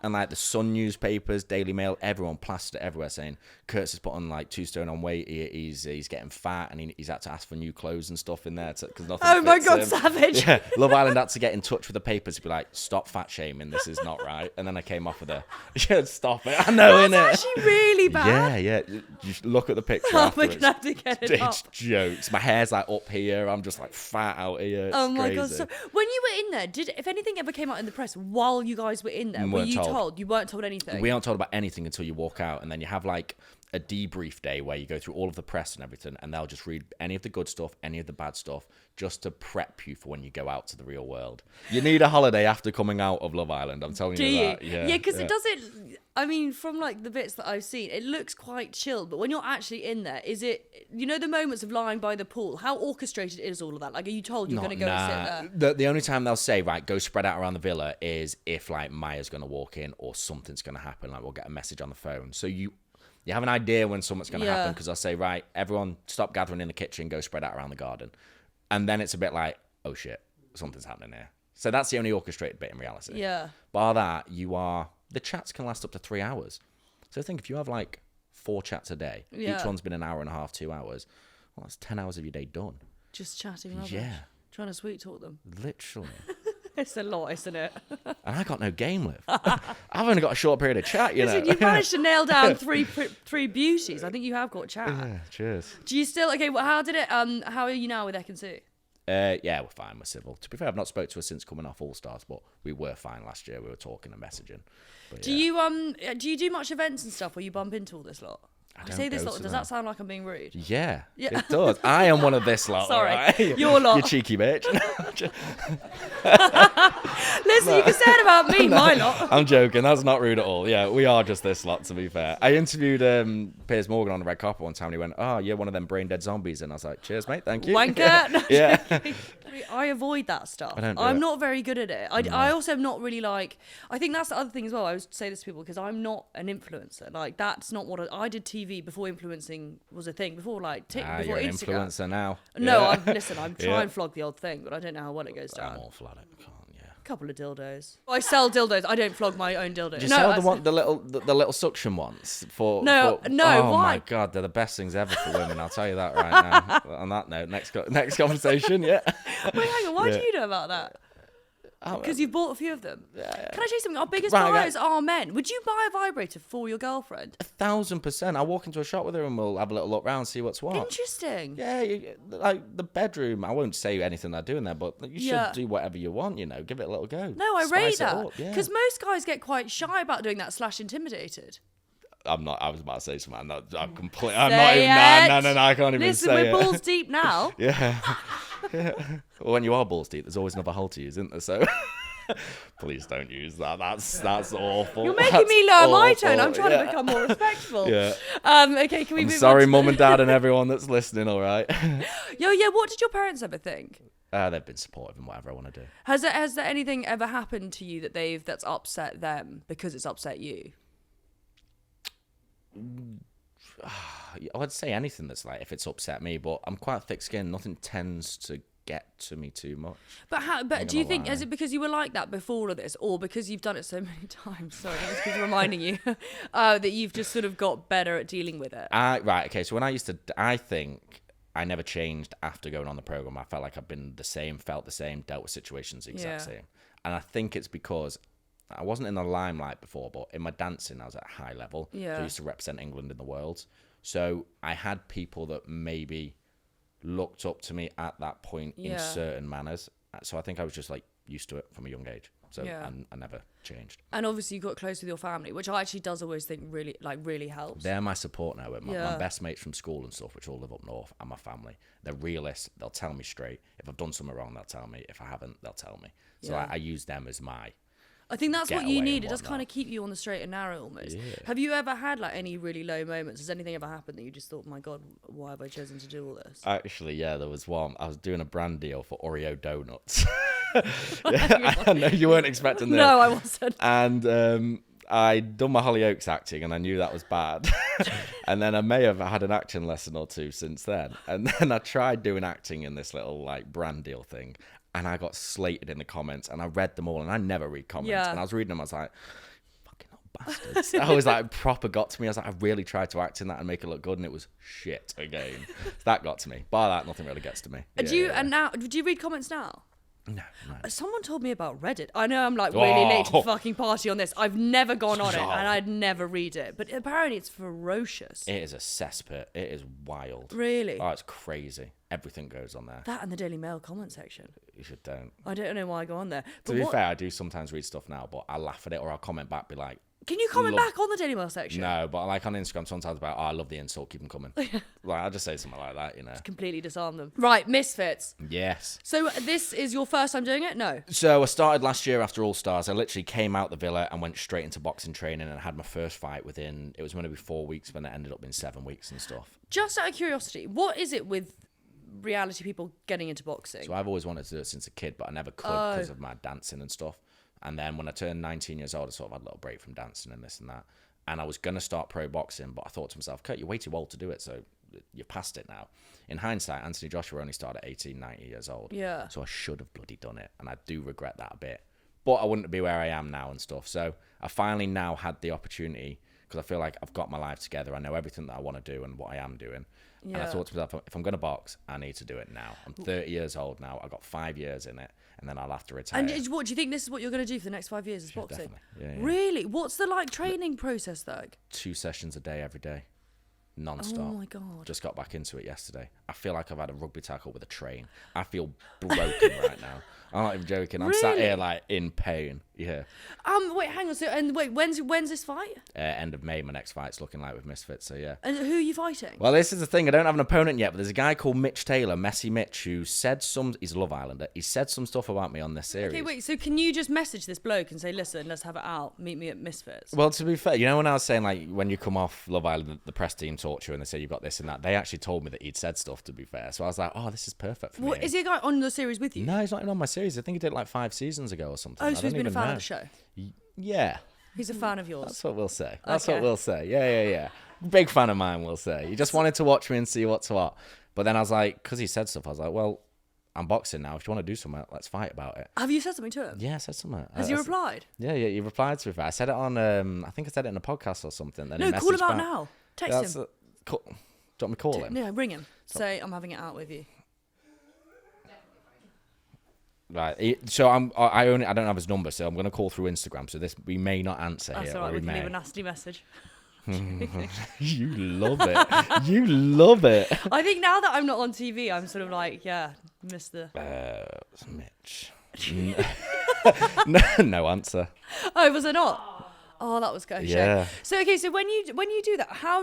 And like the Sun newspapers, Daily Mail, everyone plastered it everywhere saying Kurtz has put on like 2 stone on weight. He's getting fat, and he's had to ask for new clothes and stuff in there because nothing. Oh my God, him. savage. Yeah, Love Island had to get in touch with the papers to be like, stop fat shaming, this is not right. And then I came off with stop it. I know, innit? That's actually really bad. Yeah. Just look at the picture Oh, afterwards. we're gonna have to get it up. It's jokes. My hair's like up here. I'm just like fat out here. It's Oh my crazy. God! So when you were in there, if anything ever came out in the press while you guys were in there, were you told? You weren't told anything. We aren't told about anything until you walk out, and then you have like a debrief day where you go through all of the press and everything, and they'll just read any of the good stuff, any of the bad stuff, just to prep you for when you go out to the real world. You need a holiday after coming out of Love Island. I'm telling you that. Yeah, because it doesn't. I mean, from like the bits that I've seen, it looks quite chill. But when you're actually in there, is it? You know, the moments of lying by the pool. How orchestrated is all of that? Like, are you told you're going to go and sit there? The only time they'll say, right, go spread out around the villa is if like Maya's going to walk in or something's going to happen. Like we'll get a message on the phone. So you have an idea when something's going to happen, because I'll say, right, everyone stop gathering in the kitchen, go spread out around the garden. And then it's a bit like, oh shit, something's happening here. So that's the only orchestrated bit in reality. Yeah. Bar that, the chats can last up to 3 hours. So I think if you have like 4 chats a day, each one's been an hour and a half, 2 hours, well, that's 10 hours of your day done. Just chatting rubbish. Yeah. Trying to sweet talk them. Literally. It's a lot, isn't it? And I got no game live. I've only got a short period of chat, you know. Listen, you've managed to nail down three beauties. I think you have got chat. Yeah, cheers. Do you still? Okay, well, how did it? How are you now with ekin-su? Yeah, we're fine. We're civil. To be fair, I've not spoke to her since coming off All Stars, but we were fine last year. We were talking and messaging. But, do you do much events and stuff where you bump into all this lot? I say this lot. Does that sound like I'm being rude? Yeah, it does. I am one of this lot. Sorry, right? your lot. You cheeky bitch. Listen, you can say it about me, my lot. I'm joking. That's not rude at all. Yeah, we are just this lot, to be fair. I interviewed Piers Morgan on the red carpet one time, and he went, "Oh, you're one of them brain dead zombies," and I was like, "Cheers, mate. Thank you." Wanker. Yeah. I avoid that stuff. I'm not very good at it. I also am not really like. I think that's the other thing as well. I always say this to people because I'm not an influencer. Like that's not what I did. TV before influencing was a thing. Before like before you're an Instagram. Influencer now. No, Yeah. I'm trying to flog the old thing, but I don't know how well it goes down. I'm all flat. I can't. Yeah. Couple of dildos. I sell dildos. I don't flog my own dildos. Do you sell the little suction ones for? No, oh why? My god, they're the best things ever for women. I'll tell you that right now. On that note, next conversation. Yeah. Wait, hang on. Why do you know about that? Because you've bought a few of them. Can I tell you something? Our biggest buyers are men. Would you buy a vibrator for your girlfriend? 1,000%. I'll walk into a shop with her and we'll have a little look round, see what's what. Interesting. Yeah, like the bedroom. I won't say anything I do in there, but you should do whatever you want. You know, give it a little go. No, I rate that because most guys get quite shy about doing that / intimidated. I'm not. I was about to say something. I'm completely. I'm not even. No. I can't even Listen, say it. we're balls deep now. Yeah. Well, when you are balls deep, there's always another hole to use, isn't there? So please don't use that. That's awful. You're making me lower my tone. I'm trying to become more respectful. Yeah. Okay, can we move on? Sorry, mum and dad and everyone that's listening. All right. Yeah. What did your parents ever think? They've been supportive in whatever I want to do. Has there anything ever happened to you that's upset them because it's upset you? I would say anything that's like if it's upset me, but I'm quite thick-skinned. Nothing tends to get to me too much. But do you think is it because you were like that before all of this, or because you've done it so many times? Sorry, I just keep reminding you that you've just sort of got better at dealing with it. Right. Okay. So when I think I never changed after going on the program. I felt like I've been the same, felt the same, dealt with situations the exact same, and I think it's because I wasn't in the limelight before, but in my dancing, I was at a high level. Yeah. So I used to represent England in the world. So I had people that maybe looked up to me at that point in certain manners. So I think I was just like used to it from a young age. So Yeah. I never changed. And obviously you got close with your family, which I actually does always think really helps. They're my support now. My Yeah. best mates from school and stuff, which all live up north, and my family. They're realists. They'll tell me straight. If I've done something wrong, they'll tell me. If I haven't, they'll tell me. So Yeah. I use them as my... I think that's what you getaway need. and It does whatnot. kind of keep you on the straight and narrow almost. Yeah. Have you ever had like any really low moments? Has anything ever happened that you just thought, my God, why have I chosen to do all this? Actually, yeah, there was one. I was doing a brand deal for Oreo donuts. I know you weren't expecting this. No, I wasn't. And I'd done my Hollyoaks acting, and I knew that was bad. And then I may have had an acting lesson or two since then. And then I tried doing acting in this little like brand deal thing, and I got slated in the comments, and I read them all, and I never read comments. Yeah. And I was reading them, I was like, fucking hell, bastards. I was like, proper got to me. I was like, I really tried to act in that and make it look good, and it was shit again. That got to me. Bar that, nothing really gets to me. And now, do you read comments now? No. Someone told me about Reddit. I know I'm like really late to the fucking party on this. I've never gone on it, and I'd never read it. But apparently it's ferocious. It is a cesspit. It is wild. Really? Oh, it's crazy. Everything goes on there. That and the Daily Mail comment section. You should don't. I don't know why I go on there. But To be fair, I do sometimes read stuff now, but I laugh at it or I'll comment back, be like, can you comment back on the Daily Mail section? no, but like on Instagram sometimes about, I love the insult, keep them coming. Like, I'll just say something like that, you know. Completely disarm them. Right, Misfits. Yes. So this is your first time doing it? No. So I started last year after All Stars. I literally came out the villa and went straight into boxing training and had my first fight within, it was going to be 4 weeks, but it ended up being 7 weeks and stuff. Just out of curiosity, what is it with reality people getting into boxing? So I've always wanted to do it since a kid, but I never could because of my dancing and stuff. And then when I turned 19 years old, I sort of had a little break from dancing and this and that. And I was going to start pro boxing, but I thought to myself, Kurt, you're way too old to do it, so you're past it now. In hindsight, Anthony Joshua only started at 18, 19 years old. Yeah. So I should have bloody done it, and I do regret that a bit. But I wouldn't be where I am now and stuff. So I finally now had the opportunity, because I feel like I've got my life together. I know everything that I want to do and what I am doing. Yeah. And I thought to myself, if I'm going to box, I need to do it now. I'm 30 years old now. I've got 5 years in it, and then I'll have to retire. And what do you think this is what you're going to do for the next 5 years is boxing? Definitely. Yeah. Really? What's the like training process though? 2 sessions a day, every day. Non-stop. Oh my God. Just got back into it yesterday. I feel like I've had a rugby tackle with a train. I feel broken right now. I'm not even joking. I'm sat here like in pain. Yeah. Wait, hang on. So, and wait, when's this fight? End of May, my next fight's looking like with Misfits. So yeah. And who are you fighting? Well, this is the thing. I don't have an opponent yet, but there's a guy called Mitch Taylor, Messy Mitch, who said he's a Love Islander. He said some stuff about me on this series. Okay, wait. So can you just message this bloke and say, listen, let's have it out. Meet me at Misfits. Well, to be fair, you know when I was saying like when you come off Love Island, the press team talk to you and they say you've got this and that. They actually told me that he'd said stuff. To be fair, so I was like, oh, this is perfect for me. Is he a guy on the series with you? No, he's not even on my series. I think he did it like 5 seasons ago or something. Oh, so he's been a fan of the show. Yeah. He's a fan of yours. That's what we'll say. That's Okay. what we'll say. Yeah. Big fan of mine, we'll say. He just wanted to watch me and see what's what. But then I was like, because he said stuff, I was like, well, I'm boxing now. If you want to do something, let's fight about it. Have you said something to him? Yeah, I said something. Has he replied? Yeah, he replied to me. I said it on, I think I said it in a podcast or something. Then No, he call him messaged out back. now. Text him. Do you want me to call him? Yeah, ring him. Say, I'm having it out with you. Right. So I don't have his number, so I'm going to call through Instagram. So we may not answer That's here. all right. Or We we can may. leave a nasty message. You love it. You love it. I think now that I'm not on TV, I'm sort of like, yeah, Mr. Mitch. No answer. Oh, was it not? Oh, that was good. Yeah. So okay, so when you do that, how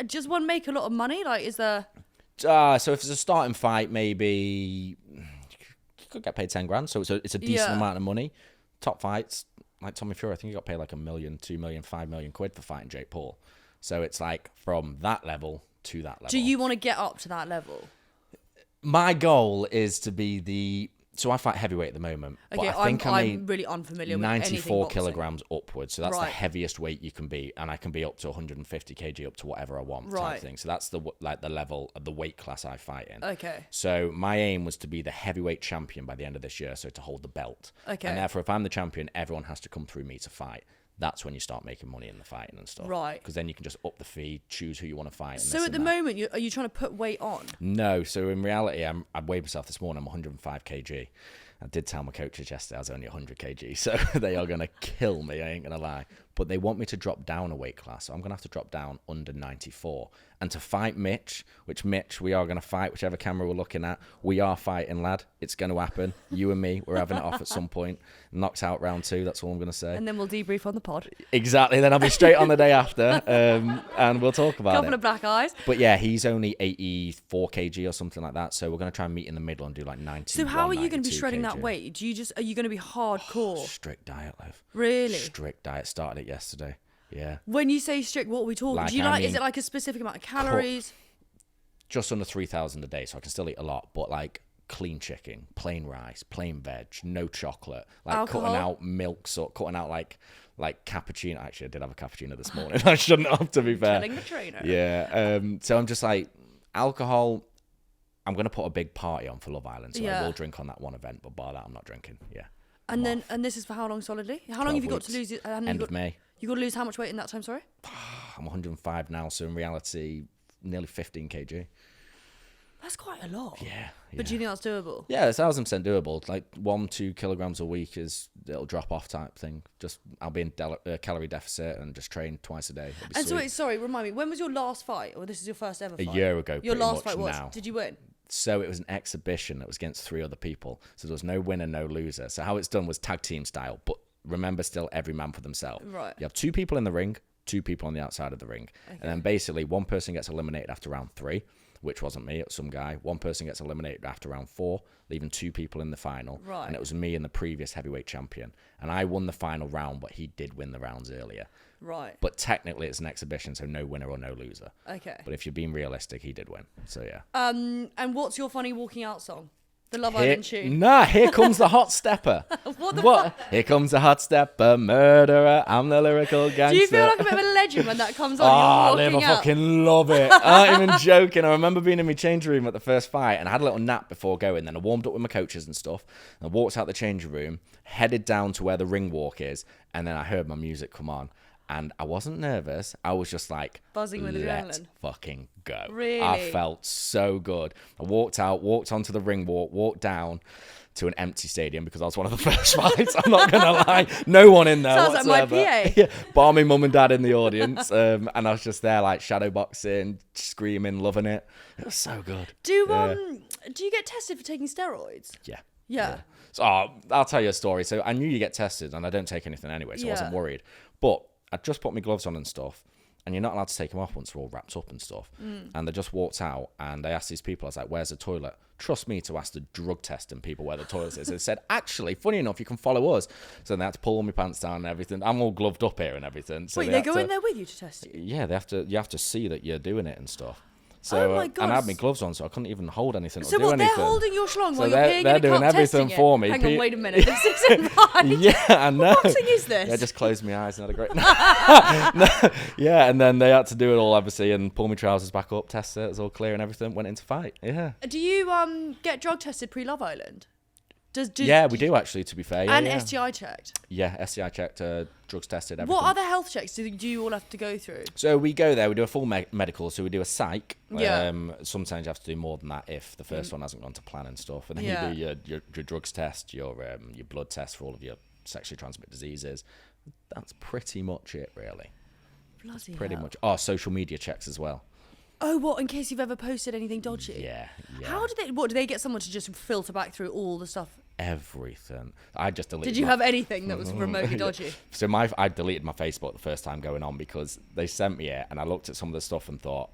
does one make a lot of money? Like, is there? So if it's a starting fight, maybe you could get paid 10 grand. So it's a decent amount of money. Top fights, like Tommy Fury, I think he got paid like $1 million, $2 million, $5 million quid for fighting Jake Paul. So it's like from that level to that level. Do you want to get up to that level? My goal is to be so I fight heavyweight at the moment. Okay, but I think I'm really unfamiliar with anything 94 boxing. kilograms upwards. So that's the Right. heaviest weight you can be, and I can be up to 150 kg, up to whatever I want, Right. type thing. So that's the level of the weight class I fight in. Okay. So my aim was to be the heavyweight champion by the end of this year, so to hold the belt. Okay. And therefore, if I'm the champion, everyone has to come through me to fight. That's when you start making money in the fighting and stuff. Right. Because then you can just up the fee, choose who you want to fight. And So this at the and that. moment, are you trying to put weight on? No, so in reality, I weighed myself this morning. I'm 105 kg. I did tell my coaches yesterday I was only 100 kg, so they are going to kill me, I ain't going to lie. but they want me to drop down a weight class. So I'm going to have to drop down under 94. And to fight Mitch, we are going to fight, whichever camera we're looking at. We are fighting, lad. It's going to happen. You and me, we're having it off at some point. Knocked out round 2, that's all I'm going to say. And then we'll debrief on the pod. Exactly. Then I'll be straight on the day after, and we'll talk about it. Couple of black eyes. But yeah, he's only 84 kg or something like that. So we're going to try and meet in the middle and do like 90. So how are you going to be shredding that weight? Are you going to be hardcore? Strict diet, Liv. Really? Strict diet. Started it yesterday. Yeah. When you say strict, what are we talking? Is it like a specific amount of calories? Just under 3,000 a day, so I can still eat a lot, but like clean chicken, plain rice, plain veg, no chocolate, like alcohol? Cutting out milk, so cutting out like cappuccino. Actually, I did have a cappuccino this morning. I shouldn't have, to be fair. Telling the trainer. Yeah. So I'm just like, alcohol, I'm going to put a big party on for Love Island, so I will drink on that one event, but bar that, I'm not drinking. Yeah. And this is for how long solidly? How long have you got to lose it? End of May. You got to lose how much weight in that time, sorry? I'm 105 now, so in reality, nearly 15 kg. That's quite a lot. Yeah. But do you think that's doable? Yeah, it's 1,000% doable. Like 1-2 kilograms a week it'll drop off type thing. Just I'll be in calorie deficit and just train twice a day. And so wait, sorry, remind me, when was your last fight, or this is your first ever fight? A year ago. Your last fight was. Did you win? So it was an exhibition that was against 3 other people. So there was no winner, no loser. So how it's done was tag team style, but remember, still every man for themselves. Right. You have 2 people in the ring, 2 people on the outside of the ring, and then basically one person gets eliminated after round 3. Which wasn't me, it was some guy. One person gets eliminated after round 4, leaving 2 people in the final. Right. And it was me and the previous heavyweight champion. And I won the final round, but he did win the rounds earlier. Right. But technically it's an exhibition, so no winner or no loser. Okay. But if you're being realistic, he did win. So yeah. And what's your funny walking out song? The Love Island tune. Nah, here comes the hot stepper. What? Here comes the hot stepper, murderer. I'm the lyrical gangster. Do you feel like a bit of a legend when that comes on? Oh, Liv, I fucking love it. I'm not even joking. I remember being in my change room at the first fight, and I had a little nap before going. Then I warmed up with my coaches and stuff. And I walked out the changing room, headed down to where the ring walk is, and then I heard my music come on. And I wasn't nervous. I was just like, buzzing with adrenaline. Fucking go. Really? I felt so good. I walked out, walked onto the ring walk, walked down to an empty stadium because I was one of the first fights. I'm not going to lie. No one in there Sounds whatsoever. like my PA. Yeah, bar me mum and dad in the audience. And I was just there like shadow boxing, screaming, loving it. It was so good. Do you get tested for taking steroids? Yeah. So I'll tell you a story. So I knew you get tested and I don't take anything anyway, so I wasn't worried. But I just put my gloves on and stuff, and you're not allowed to take them off once they're all wrapped up and stuff. And they just walked out, and they asked these people, I was like, where's the toilet? Trust me to ask the drug testing people where the toilet is. They said, actually, funny enough, you can follow us. So they had to pull all my pants down and everything. I'm all gloved up here and everything. So wait, they go in there with you to test you? Yeah, you have to see that you're doing it and stuff. So, oh my God. And I had my gloves on, so I couldn't even hold anything or do anything. So anything. they're holding your schlong so while you're peeing in a cup doing everything testing for me. Hang on, wait a minute. This isn't right. Yeah, I know. What boxing is this? Yeah, I just closed my eyes and had a great... Yeah, and then they had to do it all, obviously, and pull my trousers back up, test it, it was all clear and everything, went into fight, yeah. Do you get drug tested pre-Love Island? Yeah, we do actually, to be fair. Yeah, and yeah. STI checked? Yeah, STI checked, drugs tested, everything. What other health checks do you all have to go through? So we go there, we do a full medical, so we do a psych. Yeah. Sometimes you have to do more than that if the first one hasn't gone to plan and stuff. And then you do your drugs test, your blood test for all of your sexually transmitted diseases. That's pretty much it, really. Bloody pretty hell. much. Oh, social media checks as well. Oh, what, in case you've ever posted anything dodgy? Yeah. How do they get someone to just filter back through all the stuff? Everything. I just deleted. Did you have anything that was remotely dodgy? So I deleted my Facebook the first time going on because they sent me it, and I looked at some of the stuff and thought,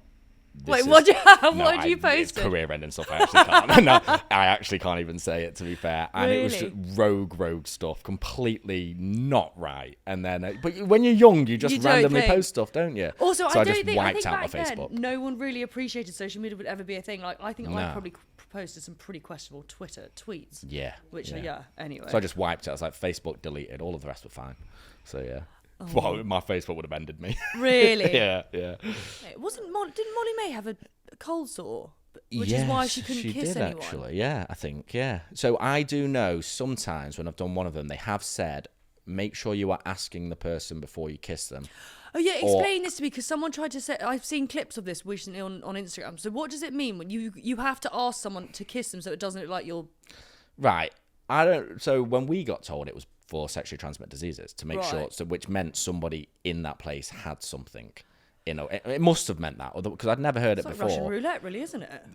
what did you post? It's career-ending stuff. I actually can't. No, I actually can't even say it, to be fair. And really? It was just rogue stuff, completely not right. And then, but when you're young, you just randomly post stuff, don't you? Also, so I just think wiped out back my Facebook. Then, no one really appreciated social media would ever be a thing. Like, I think I probably posted some pretty questionable Twitter tweets. Yeah. Which anyway. So I just wiped it. I was like, Facebook deleted. All of the rest were fine. So yeah. Oh. Well, my Facebook would have ended me. Really? Yeah. Didn't Molly May have a cold sore? Which yes, is why she couldn't kiss did, anyone. Actually, yeah, I think, yeah. So I do know sometimes when I've done one of them, they have said, make sure you are asking the person before you kiss them. Oh yeah, explain this to me, because someone tried to say, I've seen clips of this recently on Instagram. So what does it mean when you have to ask someone to kiss them so it doesn't look like you're... Right. I don't. So when we got told it was for sexually transmitted diseases, to make sure, Right. so which meant somebody in that place had something. You know, it must have meant that, because I'd never heard It's it like before. Russian roulette, really, isn't it?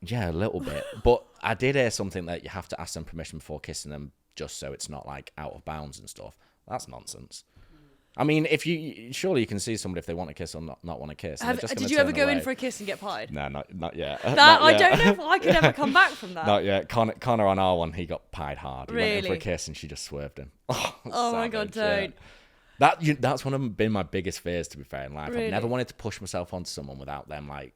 Yeah, a little bit. But I did hear something that you have to ask them permission before kissing them, just so it's not like out of bounds and stuff. That's nonsense. I mean, surely you can see somebody if they want to kiss or not want to kiss. and they're just Did gonna you ever turn go in away. for a kiss and get pied? No, not yet. That Not I yet. don't know if I could ever come back from that. Not yet. Connor on our one, he got pied hard. He went in for a Really? kiss and she just swerved him. Oh my God, savage, yeah. That's one of been my biggest fears, to be fair, in life. Really? I've never wanted to push myself onto someone without them like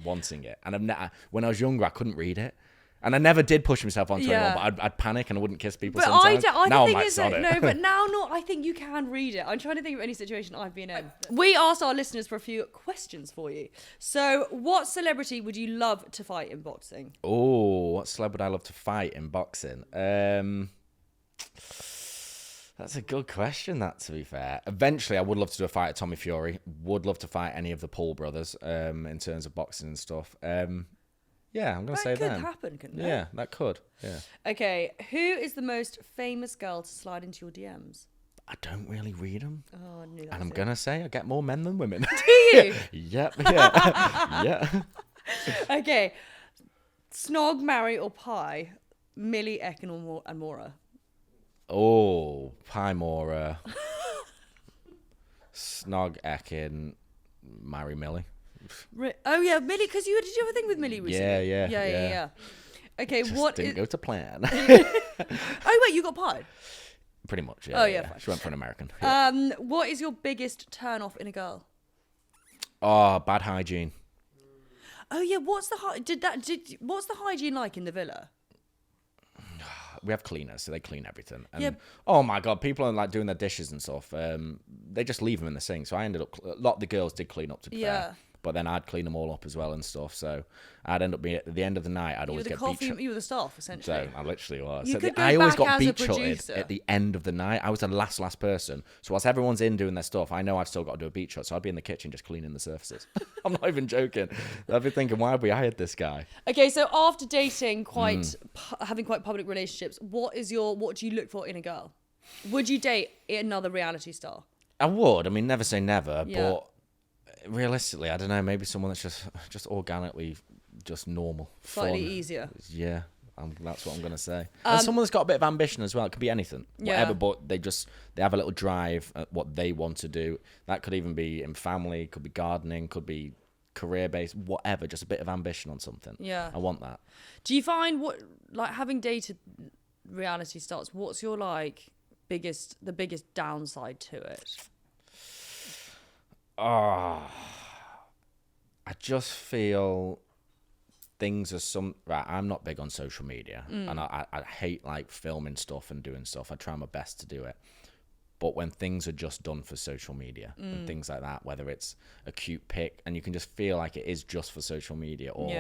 wanting it. And when I was younger, I couldn't read it. And I never did push myself onto anyone, but I'd panic and I wouldn't kiss people But sometimes. I now think I'm like, it's sod it. no, but now not. I think you can read it. I'm trying to think of any situation I've been in. We asked our listeners for a few questions for you. So, what celebrity would you love to fight in boxing? Oh, what celeb would I love to fight in boxing? That's a good question, that, to be fair. Eventually, I would love to do a fight at Tommy Fury. Would love to fight any of the Paul brothers in terms of boxing and stuff. Yeah, I'm going to say That them. could happen, couldn't it? Yeah, that could. Yeah. Okay, who is the most famous girl to slide into your DMs? I don't really read them. Oh, I knew that. And I'm was going to say I get more men than women. it. Do you? Yep, yeah. Yeah. Okay, snog, marry, or pie? Millie, Ekin, and Mora. Oh, Pie Mora. Snog Ekin, marry Millie. Oh yeah, Millie. Because did you have a thing with Millie recently? Yeah. Okay, Just what didn't is? go to plan. Oh wait, you got pied. Pretty much, yeah. Oh, yeah, fine. She went for an American. Yeah. What is your biggest turn off in a girl? Oh, bad hygiene. Oh yeah, what's the what's the hygiene like in the villa? We have cleaners, so they clean everything. And Yeah. oh my God, people are like doing their dishes and stuff. They just leave them in the sink. So I ended up, a lot of the girls did clean up, to be fair. But then I'd clean them all up as well and stuff. So I'd end up being, at the end of the night, I'd always get beach. You were the staff, essentially. So I literally was. You So could go I always back got as a beach hutted producer. at the end of the night. I was the last person. So whilst everyone's in doing their stuff, I know I've still got to do a beach hut. So I'd be in the kitchen just cleaning the surfaces. I'm not even joking. I'd be thinking, why have we hired this guy? Okay, so after dating having quite public relationships, what do you look for in a girl? Would you date another reality star? I would. I mean, never say never, Yeah. but realistically, I don't know. Maybe someone that's just organically, just normal, Slightly fun. easier. Yeah, that's what I'm gonna say. And someone that's got a bit of ambition as well. It could be anything, whatever. But they have a little drive at what they want to do. That could even be in family. Could be gardening. Could be career based. Whatever. Just a bit of ambition on something. Yeah. I want that. Do you find having dated reality stars? What's your the biggest downside to it? I just feel things are right. I'm not big on social media, and I hate like filming stuff and doing stuff. I try my best to do it, but when things are just done for social media and things like that, whether it's a cute pic and you can just feel like it is just for social media, or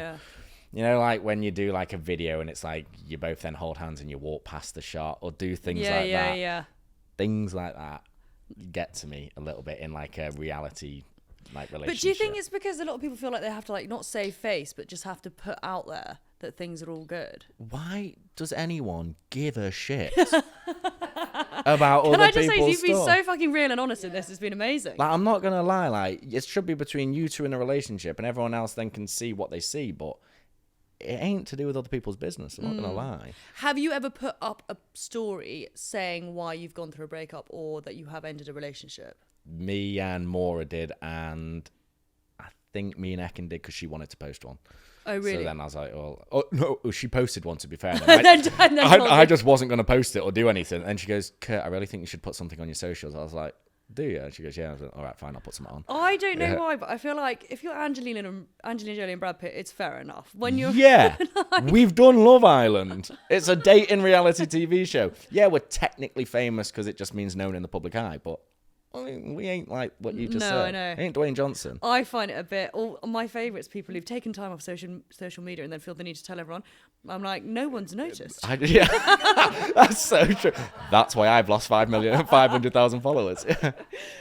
you know, like when you do like a video and it's like you both then hold hands and you walk past the shot, or do things like that. Yeah. Things like that get to me a little bit in like a reality relationship. But do you think it's because a lot of people feel like they have to not save face, but just have to put out there that things are all good? Why does anyone give a shit about other people's Can I just say, you've been stuff? so fucking real and honest in this. It's been amazing. Like, I'm not gonna lie. It should be between you two in a relationship, and everyone else then can see what they see. But it ain't to do with other people's business. I'm not gonna lie. Have you ever put up a story saying why you've gone through a breakup or that you have ended a relationship? Me and Maura did, and I think me and Ekin did because she wanted to post one. Oh, really? So then I was like, oh no, she posted one, to be fair. I just wasn't going to post it or do anything. And she goes, Kurt, I really think you should put something on your socials. I was like, do you? And she goes, yeah. I was like, all right, fine, I'll put something on. I don't know why, but I feel like if you're Angelina Jolie and Brad Pitt, it's fair enough. When you're We've done Love Island. It's a dating reality TV show. Yeah, we're technically famous because it just means known in the public eye, but I mean, we ain't like what you just said. No, I know. Ain't Dwayne Johnson. I find it a bit. All my favourites, people who've taken time off social media and then feel the need to tell everyone. I'm like, no one's noticed. Yeah, that's so true. That's why I've lost 500,000 followers.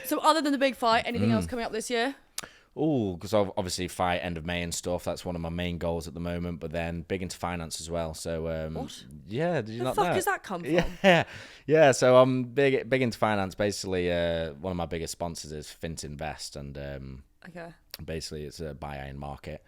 So, other than the big fight, anything else coming up this year? Oh, because obviously fight end of May and stuff. That's one of my main goals at the moment. But then big into finance as well. So what? Yeah, did you The not fuck know? has that come from? Yeah. So I'm big into finance. Basically, one of my biggest sponsors is Fintinvest, and Okay. basically it's a buy-in market.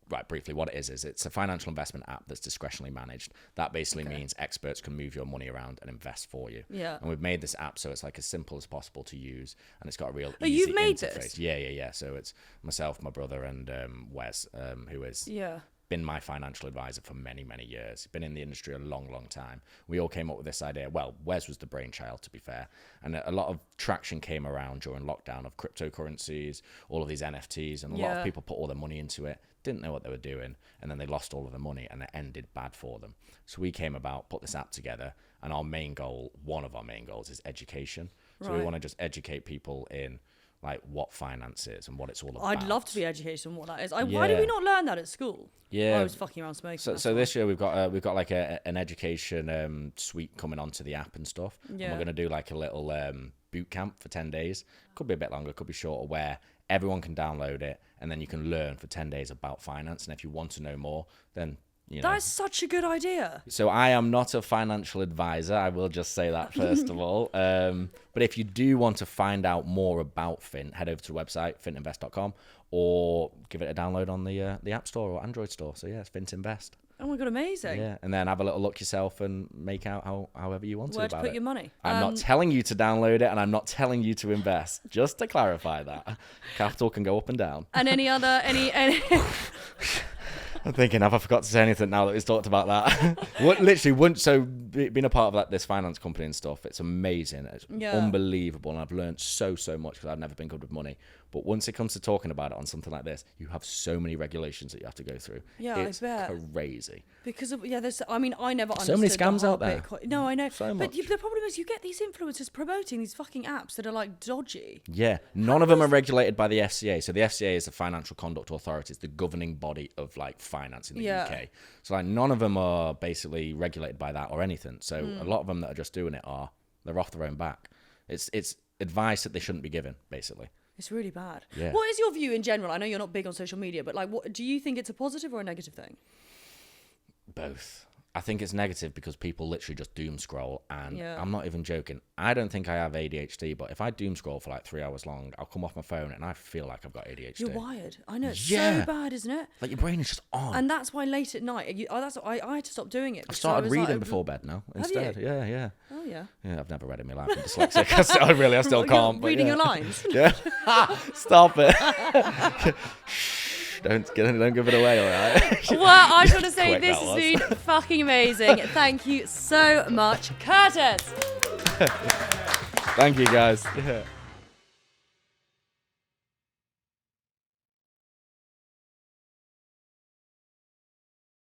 Right, briefly, what it is it's a financial investment app that's discretionally managed. That basically means experts can move your money around and invest for you. Yeah. And we've made this app so it's like as simple as possible to use, and it's got a real easy you've made interface. This? Yeah. So it's myself, my brother, and Wes, who is been my financial advisor for many, many years. He's been in the industry a long, long time. We all came up with this idea. Well, Wes was the brainchild, to be fair. And a lot of traction came around during lockdown of cryptocurrencies, all of these NFTs, and a lot of people put all their money into it, didn't know what they were doing, and then they lost all of their money, and it ended bad for them. So we came about, put this app together, and one of our main goals is education. So we want to just educate people in like what finance is and what it's all about. I'd love to be educated on what that is. Why did we not learn that at school? Yeah, I was fucking around smoking. So this year we've got like an education suite coming onto the app and stuff. Yeah. And we're gonna do like a little boot camp for 10 days. Could be a bit longer, could be shorter, where everyone can download it and then you can learn for 10 days about finance. And if you want to know more, then that's such a good idea. So I am not a financial advisor. I will just say that first of all. But if you do want to find out more about Fin, head over to the website, fintinvest.com, or give it a download on the App Store or Android Store. So yeah, it's Fintinvest. Oh my God, amazing. Yeah, and then have a little look yourself and make out however you want Where to about to put it. your money. I'm not telling you to download it, and I'm not telling you to invest. Just to clarify that. Capital can go up and down. And any I'm thinking, have I forgot to say anything now that we've talked about that? So being a part of this finance company and stuff, it's amazing. It's unbelievable. And I've learned so much because I've never been good with money. But once it comes to talking about it on something like this, you have so many regulations that you have to go through. Yeah, it's I bet. crazy. Because of, I never understood so many scams out there. Bitcoin. No, I know. So but much. The problem is you get these influencers promoting these fucking apps that are like dodgy. Yeah, none of them are regulated by the FCA. So the FCA is the Financial Conduct Authority, it's the governing body of like finance in the UK. So like none of them are basically regulated by that or anything. So a lot of them that are just doing it they're off their own back. It's advice that they shouldn't be given, basically. It's really bad. Yeah. What is your view in general? I know you're not big on social media, but like, what do you think it's a positive or a negative thing? Both. I think it's negative because people literally just doom scroll, and I'm not even joking. I don't think I have ADHD, but if I doom scroll for like 3 hours long, I'll come off my phone and I feel like I've got ADHD. You're wired. I know. It's so bad, isn't it? Like your brain is just on. And that's why late at night, I had to stop doing it. I've started reading before bed now instead. Have you? Yeah. Oh yeah. Yeah, I've never read in my life. I'm dyslexic. I still can't. Reading your lines. Yeah. Stop it. Don't give it away, all right? Well, I just want to say Quick, this has been fucking amazing. Thank you so much, Curtis. Thank you, guys. Yeah.